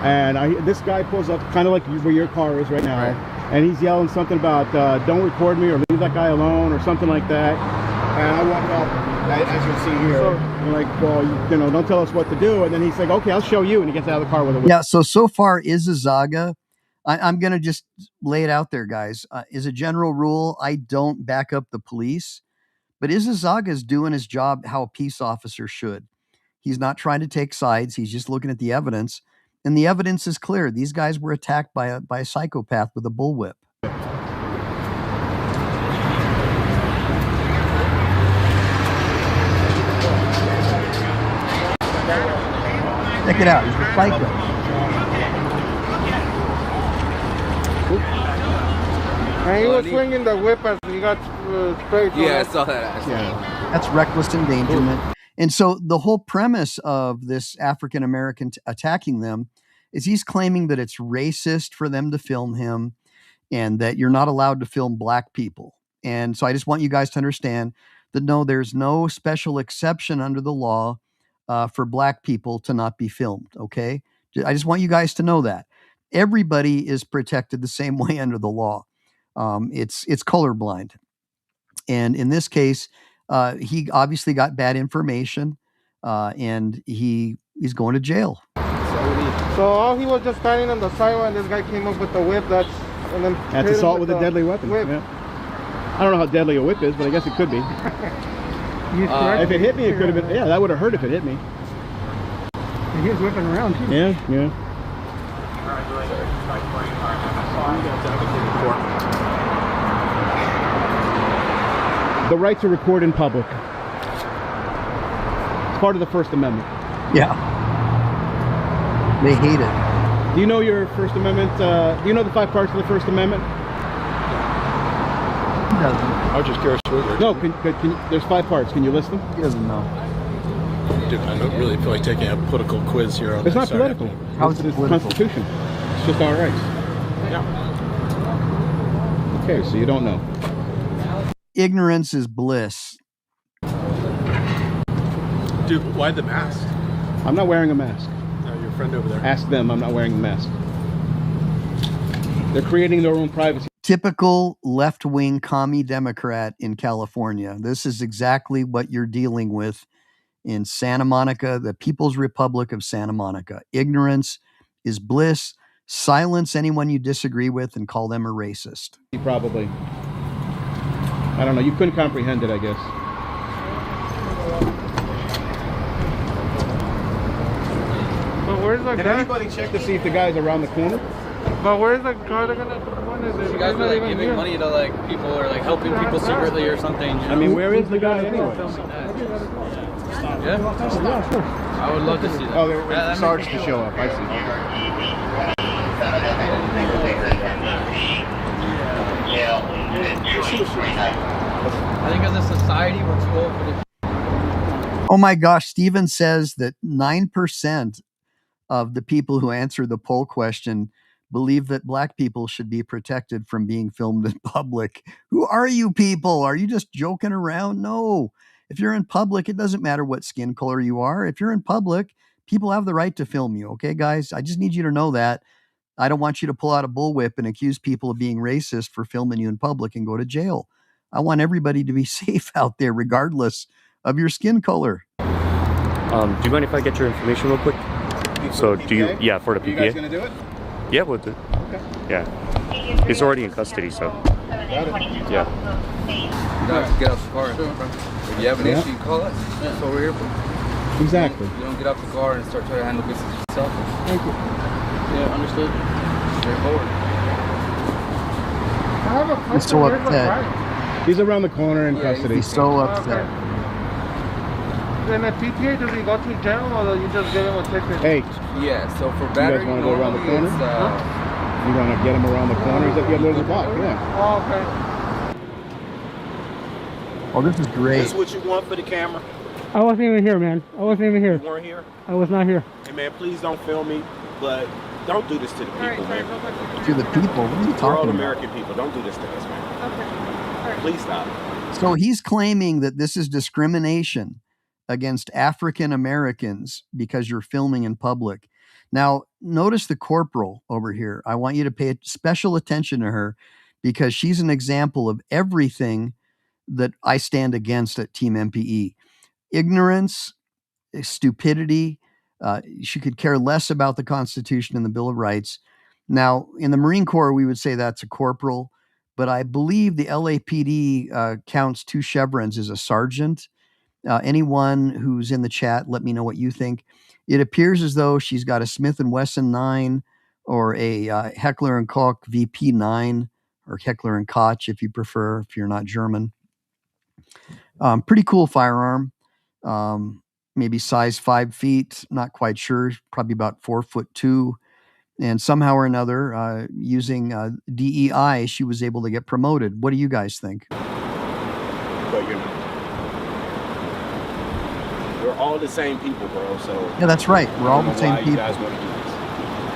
And this guy pulls up, kind of like where your car is right now, and he's yelling something about "Don't record me" or "Leave that guy alone" or something like that. And I walk up, as you see here, I'm like, "Well, don't tell us what to do." And then he's like, "Okay, I'll show you." And he gets out of the car with a whip. Yeah. So far, Izazaga, I'm going to just lay it out there, guys. As a general rule, I don't back up the police. But Izazaga is doing his job how a peace officer should. He's not trying to take sides. He's just looking at the evidence. And the evidence is clear. These guys were attacked by a psychopath with a bullwhip. Check it out. He's a psycho. And he was swinging the whip as he got sprayed. Yeah, I saw that. Yeah. That's reckless endangerment. And so the whole premise of this African American attacking them is he's claiming that it's racist for them to film him and that you're not allowed to film black people. And so I just want you guys to understand that no, there's no special exception under the law for black people to not be filmed. Okay. I just want you guys to know that everybody is protected the same way under the law. It's colorblind. And in this case, he obviously got bad information and he's going to jail. So he was just standing on the sidewalk and this guy came up with the whip. That's assault with a deadly weapon. Yeah. I don't know how deadly a whip is, but I guess it could be. If it hit me, it could have been. Yeah, that would have hurt if it hit me. He was whipping around too. Yeah. The right to record in public. It's part of the First Amendment. Yeah. They hate it. Do you know your First Amendment? Do you know the 5 parts of the First Amendment? He doesn't. I was just curious. No, there's 5 parts. Can you list them? He doesn't know. Dude, I don't really feel like taking a political quiz here on It's not political. How is it political? Constitution. It's just our rights. Yeah. Okay, so you don't know. Ignorance is bliss. Dude, why the mask? I'm not wearing a mask. Your friend over there. Ask them. I'm not wearing a mask. They're creating their own privacy. Typical left-wing commie Democrat in California. This is exactly what you're dealing with in Santa Monica, the People's Republic of Santa Monica. Ignorance is bliss. Silence anyone you disagree with and call them a racist. Probably. I don't know. You couldn't comprehend it, I guess. But where's the Did guy? anybody check to see if the guy's around the corner? But where's the car they're gonna put the money? is You guys were like giving money to like people or like helping people secretly or something. You know? I mean, where is the guy anyway? Yeah, I would love to see that. Oh, they were waiting for Sarge to show up. I see. I think as a society, we're too old for this. Oh my gosh, Steven says that 9% of the people who answer the poll question believe that black people should be protected from being filmed in public. Who are you people? Are you just joking around? No. If you're in public, it doesn't matter what skin color you are. If you're in public, people have the right to film you. Okay, guys? I just need you to know that. I don't want you to pull out a bullwhip and accuse people of being racist for filming you in public and go to jail. I want everybody to be safe out there, regardless of your skin color. Do you mind if I get your information real quick? So do you, yeah, for the PPA? You guys gonna do it? Yeah, we'll do it. Okay. Yeah. He's already in custody, so. Yeah. You don't have to get out the car. If you have an issue, you call us. That's what we're here for. Exactly. You don't get out the car and start trying to handle business yourself. Thank you. Yeah, understood. Straightforward. I have a He's so upset. He's around the corner in custody. He's so upset. Then a PTA, does he go to jail or you just give him a ticket? Hey, Yeah, so for you guys battery, want to go around the corner? it's, You want to get him around the corner? He's at the other end of the block. Yeah. Oh, okay. Oh, this is great. This is what you want for the camera? I wasn't even here, man. I wasn't even here. You weren't here? I was not here. Hey, man, please don't film me, but don't do this to the people, man. To the people? What are you We're all talking about? American people. Don't do this to us, man. Please stop. So he's claiming that this is discrimination against African Americans because you're filming in public. Now, notice the corporal over here. I want you to pay special attention to her because she's an example of everything that I stand against at Team MPE. Ignorance, stupidity. She could care less about the Constitution and the Bill of Rights. Now, in the Marine Corps, we would say that's a corporal, but I believe the LAPD counts 2 chevrons as a sergeant. Anyone who's in the chat, let me know what you think. It appears as though she's got a Smith & Wesson 9 or a Heckler & Koch VP9 or Heckler & Koch if you prefer, if you're not German. Pretty cool firearm. Maybe size 5 feet, not quite sure, probably about 4'2". And somehow or another, using DEI, she was able to get promoted. What do you guys think? But you're not. We're all the same people, bro. So Yeah, that's right. We're all the same You people. guys want to do this.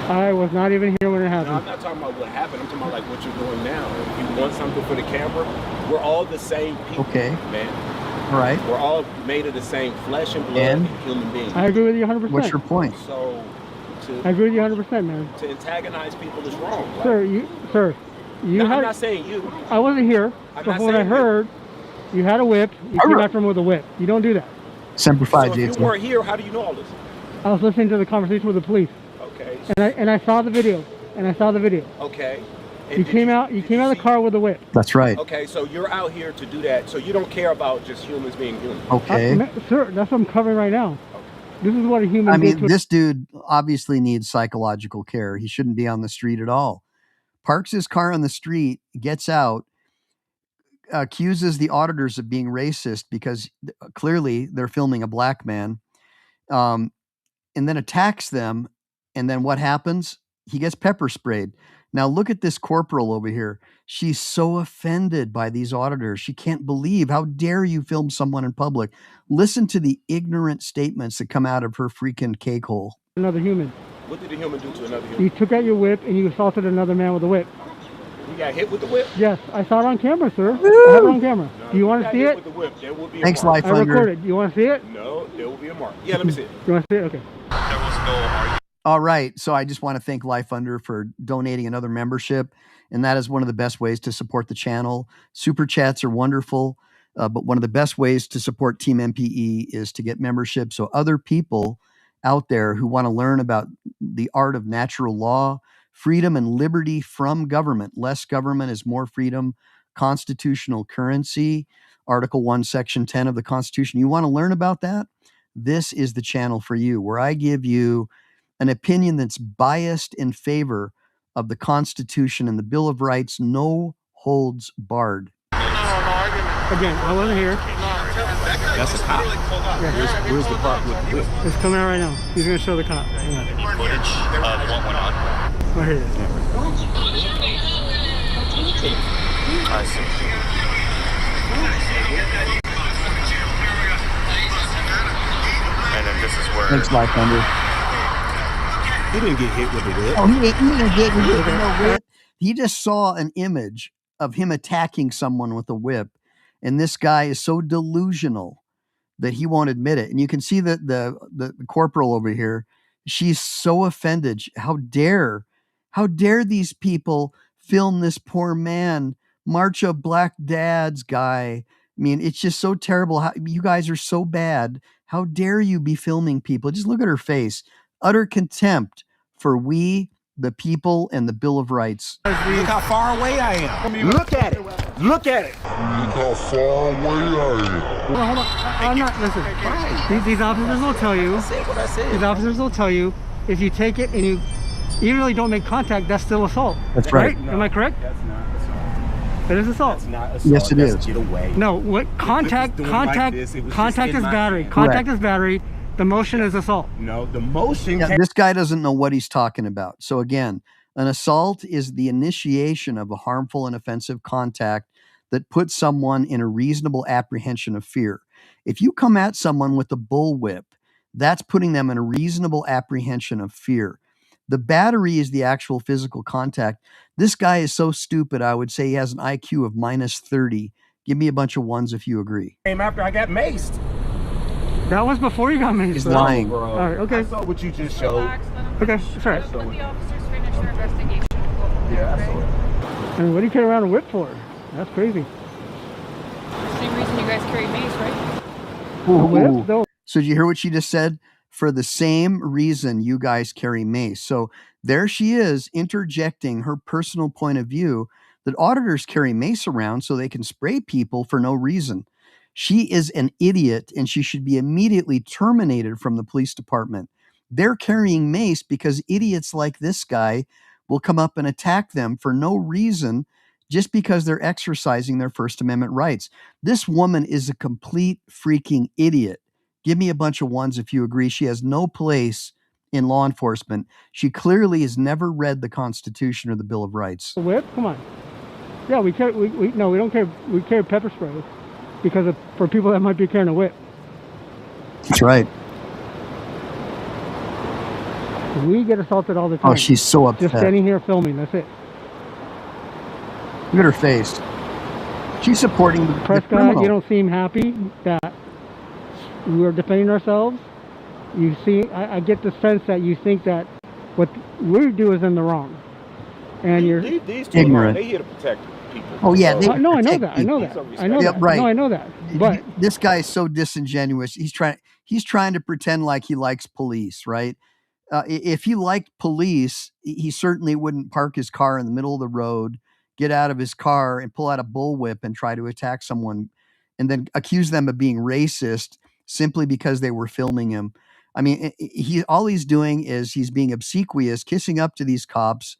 I was not even here when it No, happened. I'm not talking about what happened. I'm talking about like what you're doing now. If you want something for the camera, we're all the same people. Okay. Man. All right. We're all made of the same flesh and blood And? and human beings. I agree with you 100%. What's your point? So I agree with you 100%, man. to antagonize people is wrong. Like, Sir, you no, had. I'm not saying you. I wasn't here, I'm but not from what I saying you. heard, you had a whip. You came after him with a whip. You don't do that. Semper So Fi, if you Jason. weren't here, how do you know all this? I was listening to the conversation with the police, Okay. and I saw the video. Okay. You came out of the car with a whip. That's right. Okay, so you're out here to do that. So you don't care about just humans being human. Okay. Sir, that's what I'm covering right now. This is what a human. I did mean, to this dude obviously needs psychological care. He shouldn't be on the street at all. Parks his car on the street, gets out, accuses the auditors of being racist because clearly they're filming a black man, and then attacks them. And then what happens? He gets pepper sprayed. Now look at this corporal over here. She's so offended by these auditors. She can't believe, how dare you film someone in public? Listen to the ignorant statements that come out of her freaking cake hole. another human. What did the human do to another human? You took out your whip and you assaulted another man with a whip. You got hit with the whip? Yes, I saw it on camera, sir. I have it on camera. Do you want to see it? With the whip, there will be a Thanks, mark. Life I Hunger. recorded. You want to see it? No, there will be a mark. Yeah, let me see it. You want to see it? Okay. There was no argument. All right. So I just want to thank Life Under for donating another membership. And that is one of the best ways to support the channel. Super chats are wonderful. But one of the best ways to support Team MPE is to get membership. So other people out there who want to learn about the art of natural law, freedom and liberty from government, less government is more freedom, constitutional currency, Article 1, Section 10 of the Constitution. You want to learn about that? This is the channel for you, where I give you an opinion that's biased in favor of the Constitution and the Bill of Rights, no holds barred. Again, I wasn't here. That's a cop. Yeah. Where's the cop with the whip? It's coming out right now. He's going to show the cop. Hang on. Footage of what went on. Oh, here it is. I see. And then this is where... Thanks, Black Thunder. He didn't get hit with the whip. Oh, he didn't get hit with no whip. He just saw an image of him attacking someone with a whip. And this guy is so delusional that he won't admit it. And you can see that the corporal over here, she's so offended. How dare these people film this poor man, March of Black Dads guy. I mean, it's just so terrible. How, you guys are so bad. How dare you be filming people? Just look at her face. Utter contempt for we, the people, and the Bill of Rights. Look how far away I am. Look at it. Look at it. Look how far away I am. Hold on. I'm not, listen. Right. These officers will tell you. I said what I said. These officers will tell you, if you take it and you even though you don't make contact, that's still assault. That's right. No, am I correct? That's not assault. It is assault. That's not assault. Yes, it is. Get away. No, what contact is battery. Contact is battery. The motion is assault. No, the motion. Yeah, this guy doesn't know what he's talking about. So again, an assault is the initiation of a harmful and offensive contact that puts someone in a reasonable apprehension of fear. If you come at someone with a bullwhip, that's putting them in a reasonable apprehension of fear. The battery is the actual physical contact. This guy is so stupid, I would say he has an IQ of -30. Give me a bunch of ones if you agree. Came after I got maced. That was before you got maced. He's lying. Bro. All right, okay. I saw what you just showed. Okay, sorry. Let the officers finish their investigation. Yeah, I saw it. I mean, what do you carry around a whip for? That's crazy. Same reason you guys carry mace, right? Whip? No. So did you hear what she just said? For the same reason you guys carry mace. So there she is interjecting her personal point of view that auditors carry mace around so they can spray people for no reason. She is an idiot and she should be immediately terminated from the police department. They're carrying mace because idiots like this guy will come up and attack them for no reason just because they're exercising their First Amendment rights. This woman is a complete freaking idiot. Give me a bunch of ones if you agree. She has no place in law enforcement. She clearly has never read the Constitution or the Bill of Rights. A whip? Come on. Yeah, we carry. No, we don't carry. We carry pepper spray because for people that might be carrying a whip. That's right. We get assaulted all the time. Oh, she's so upset. Just standing here filming. That's it. Look at her face. She's supporting the Prescott, criminal. you don't seem happy that we're defending ourselves. You see, I get the sense that you think that what we do is in the wrong, and you're these two ignorant. They here to protect people. Oh yeah, they no, I know protect that. I know that. people. I know Yeah, that. right. No, I know that. But This guy is so disingenuous. He's trying to pretend like he likes police, right? If he liked police, he certainly wouldn't park his car in the middle of the road, get out of his car and pull out a bullwhip and try to attack someone and then accuse them of being racist simply because they were filming him. I mean, all he's doing is he's being obsequious, kissing up to these cops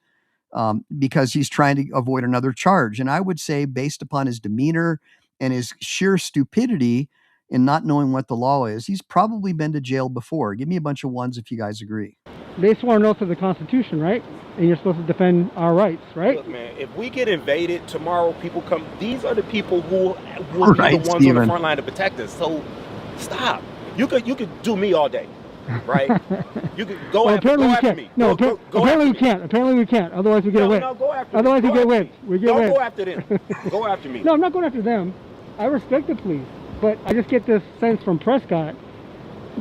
because he's trying to avoid another charge. And I would say, based upon his demeanor and his sheer stupidity in not knowing what the law is, he's probably been to jail before. Give me a bunch of ones if you guys agree. they swore an oath to the Constitution, right? And you're supposed to defend our rights, right? Look, man, if we get invaded tomorrow, people come. These are the people who will be Right, the ones Steven. on the front line to protect us. So stop. You could do me all day, right? You could go Well, after, apparently go we after can't. me. No, go apparently after we me. can't. Apparently we can't. Otherwise we get a whip. No, go after me. Otherwise we Go get after whipped. me. We get Don't whipped. go after them. Go after me. No, I'm not going after them. I respect the police, but I just get this sense from Prescott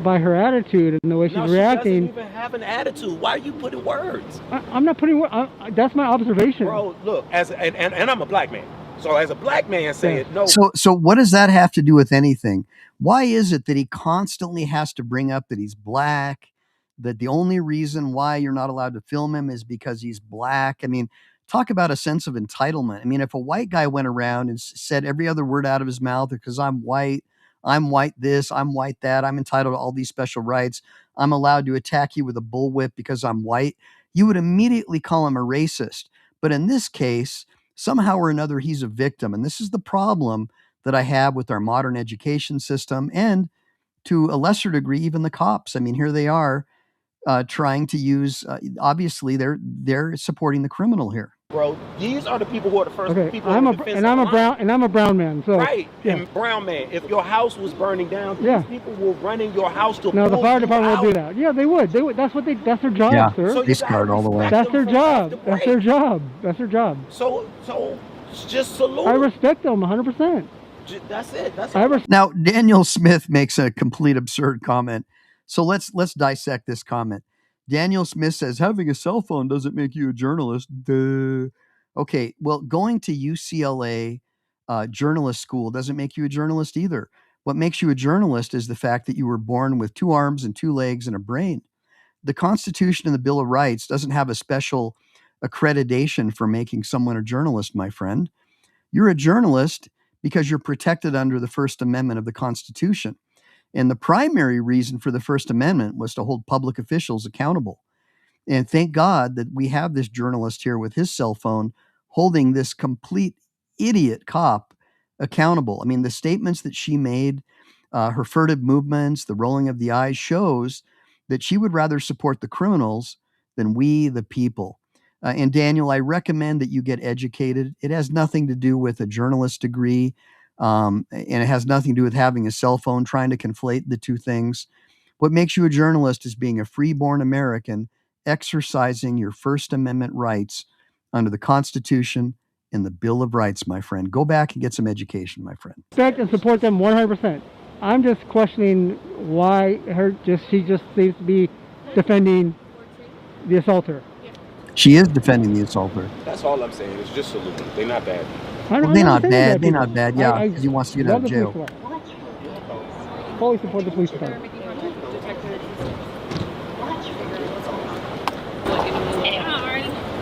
by her attitude and the way she's No, reacting. She doesn't even have an attitude. Why are you putting words? I'm not putting. That's my observation. Bro, look, and I'm a black man. So as a black man saying no. So what does that have to do with anything? Why is it that he constantly has to bring up that he's black, that the only reason why you're not allowed to film him is because he's black? I mean, talk about a sense of entitlement. I mean, if a white guy went around and said every other word out of his mouth because I'm white this, I'm white that, I'm entitled to all these special rights, I'm allowed to attack you with a bullwhip because I'm white, you would immediately call him a racist. But in this case, somehow or another, he's a victim. And this is the problem that I have with our modern education system, and to a lesser degree, even the cops. I mean, here they are trying to use, obviously, they're supporting the criminal here. Bro, these are the people who are the first people. I'm a brown man. So right, yeah. and brown man. If your house was burning down, these people will run in your house to No, the pull fire you department out. would do that. Yeah, they would. That's what that's their job, Yeah, sir. So they scarred all the way. That's their job. That's their job. That's their job. So just salute. I respect them 100%. That's it. That's Now, Daniel Smith makes a complete absurd comment. So let's dissect this comment. Daniel Smith says, having a cell phone doesn't make you a journalist. Duh. Okay, well, going to UCLA journalist school doesn't make you a journalist either. What makes you a journalist is the fact that you were born with 2 arms and 2 legs and a brain. The Constitution and the Bill of Rights doesn't have a special accreditation for making someone a journalist, my friend. You're a journalist because you're protected under the First Amendment of the Constitution. And the primary reason for the First Amendment was to hold public officials accountable. And thank God that we have this journalist here with his cell phone holding this complete idiot cop accountable. I mean, the statements that she made, her furtive movements, the rolling of the eyes shows that she would rather support the criminals than we, the people. And Daniel, I recommend that you get educated. It has nothing to do with a journalist degree. And it has nothing to do with having a cell phone, trying to conflate the two things. What makes you a journalist is being a freeborn American, exercising your First Amendment rights under the Constitution and the Bill of Rights, my friend. Go back and get some education, my friend. Respect and support them 100%. I'm just questioning why she just seems to be defending the assaulter. She is defending the assaulter. That's all I'm saying. It's just salute. They're not bad. Well, they're not bad. They're not bad. Yeah, because he wants to get out of jail. Fully support the police department.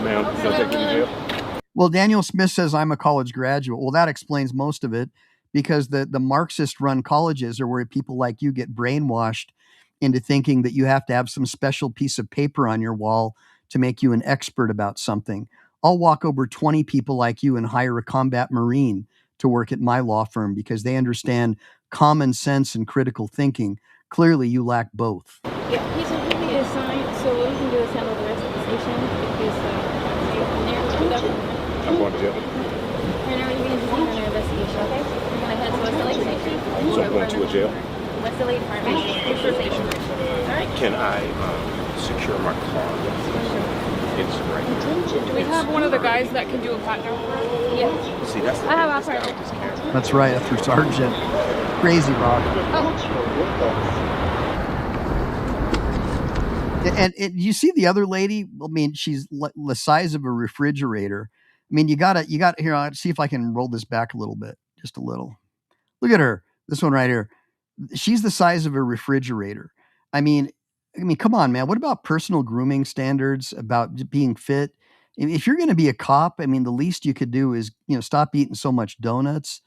Ma'am, can I take you to jail? Well, Daniel Smith says I'm a college graduate. Well, that explains most of it, because the Marxist-run colleges are where people like you get brainwashed into thinking that you have to have some special piece of paper on your wall to make you an expert about something. I'll walk over 20 people like you and hire a combat Marine to work at my law firm because they understand common sense and critical thinking. Clearly, you lack both. Yeah, he's completely assigned, so what we can do is handle the rest of the station because I'm going to jail. right now we're being detained under investigation, okay? We're going to head to West LA Station. So I'm going to a jail? West LA Department. Station. Alright? Can I secure my car? It's right here. Do we have one of the guys that can do a pat down? Yeah. See, that's the I have thing, outside. this guy with this camera. That's right, after Sergeant. Crazy Rock. And you see the other lady? I mean, she's the size of a refrigerator. I mean, you gotta here. I'll see if I can roll this back a little bit, just a little. Look at her. This one right here. She's the size of a refrigerator. I mean, come on, man. What about personal grooming standards, about being fit? If you're going to be a cop, I mean, the least you could do is, stop eating so much donuts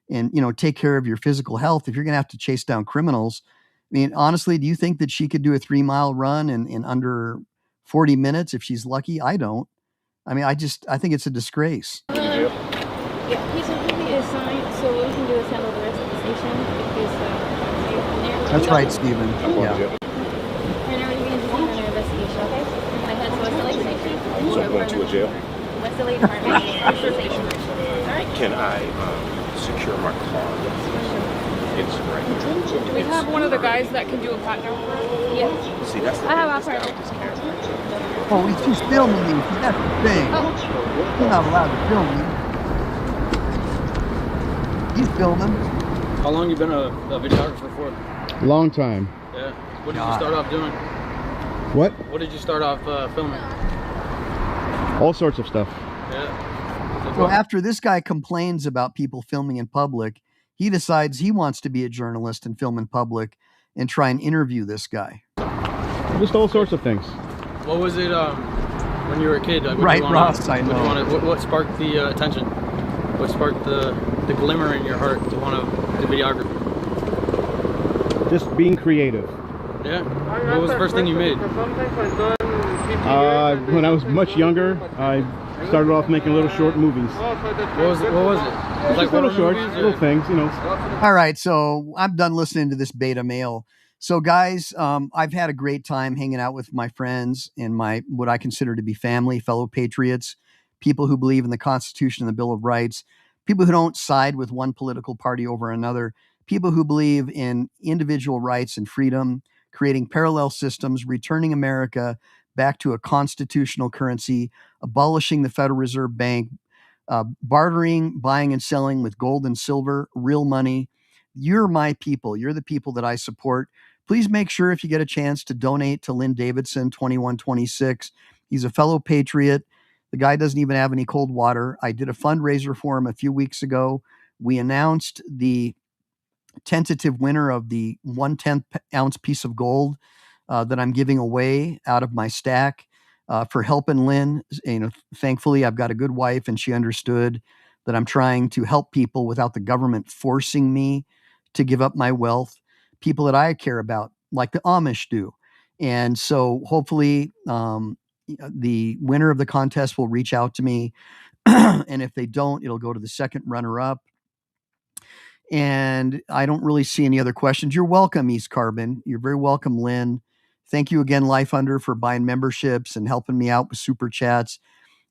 and, take care of your physical health. If you're going to have to chase down criminals, I mean, honestly, do you think that she could do a 3-mile run in under 40 minutes if she's lucky? I don't. I mean, I think it's a disgrace. Yeah, he's completely assigned, so what we can do is handle the rest of the station because That's right, Stephen. Yeah. right now we're being detained under investigation, okay? We're going to head to West LA Station. So I'm going to a jail? West LA Department. Station. Alright? Can I secure my car? It's right here. Do we have one of the guys that can do a pat down? Yeah. See, that's the I have thing, this guy outside. with this camera. Oh, she's filming me. That's the thing. You're not allowed to film me. He's filming. How long you been a videographer for? Long time. Yeah. What did you start off doing? What? What did you start off filming? All sorts of stuff. Yeah. So after this guy complains about people filming in public, he decides he wants to be a journalist and film in public and try and interview this guy. Just all sorts of things. What was it when you were a kid? Like, Right, Ross, I know. What sparked the attention? What sparked the glimmer in your heart to want to do videography? Just being creative. Yeah. What was the first thing you made? Sometimes I done When I was much younger, I started off making little short movies. What was it? Like little shorts, little things, you know. All right, so I'm done listening to this beta male. So guys, I've had a great time hanging out with my friends and my what I consider to be family, fellow patriots, people who believe in the Constitution and the Bill of Rights, people who don't side with one political party over another, people who believe in individual rights and freedom, creating parallel systems, returning America back to a constitutional currency, abolishing the Federal Reserve Bank, bartering, buying and selling with gold and silver, real money. You're my people. You're the people that I support. Please make sure if you get a chance to donate to Lynn Davidson 2126. He's a fellow patriot. The guy doesn't even have any cold water. I did a fundraiser for him a few weeks ago. We announced the tentative winner of the 1/10 ounce piece of gold that I'm giving away out of my stack for helping Lynn. Thankfully, I've got a good wife, and she understood that I'm trying to help people without the government forcing me to give up my wealth. People that I care about, like the Amish do. And so hopefully the winner of the contest will reach out to me. And if they don't, it'll go to the second runner-up. And I don't really see any other questions. You're welcome, East Carbon. You're very welcome, Lynn. Thank you again, Life Under, for buying memberships and helping me out with super chats.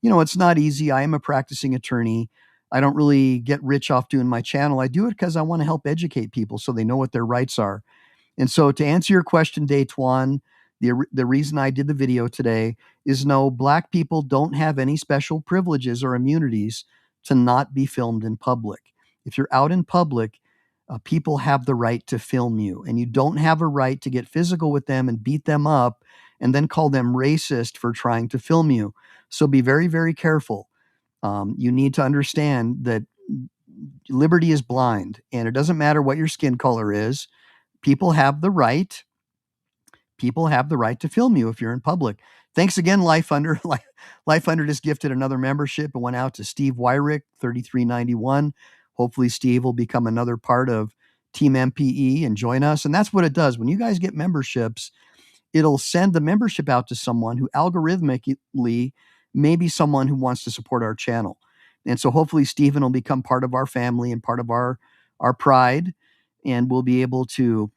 It's not easy. I am a practicing attorney. I don't really get rich off doing my channel. I do it because I want to help educate people so they know what their rights are. And so to answer your question, Daytuan, the reason I did the video today is no, Black people don't have any special privileges or immunities to not be filmed in public. If you're out in public, people have the right to film you, and you don't have a right to get physical with them and beat them up and then call them racist for trying to film you. So be very, very careful. You need to understand that liberty is blind, and it doesn't matter what your skin color is. People have the right to film you if you're in public. Thanks again, Life Under. Life Under just gifted another membership. It went out to Steve Wyrick, $33.91. Hopefully Steve will become another part of Team MPE and join us. And that's what it does. When you guys get memberships, it'll send the membership out to someone who algorithmically may be someone who wants to support our channel. And so hopefully Stephen will become part of our family and part of our pride, and we'll be able to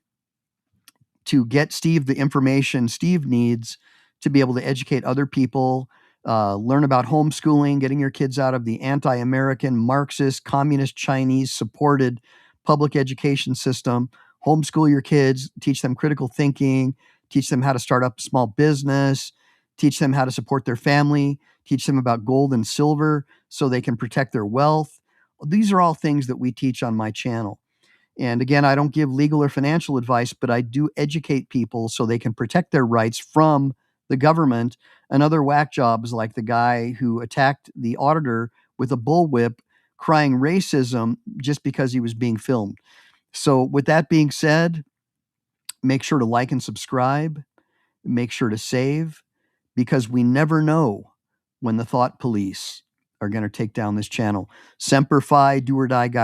get Steve the information Steve needs to be able to educate other people, learn about homeschooling, getting your kids out of the anti-American, Marxist, communist, Chinese supported public education system. Homeschool your kids, teach them critical thinking, teach them how to start up a small business, teach them how to support their family, teach them about gold and silver so they can protect their wealth. These are all things that we teach on my channel. And again, I don't give legal or financial advice, but I do educate people so they can protect their rights from the government and other whack jobs like the guy who attacked the auditor with a bullwhip crying racism just because he was being filmed. So with that being said, make sure to like and subscribe. Make sure to save, because we never know when the thought police are going to take down this channel. Semper Fi, do or die, guys.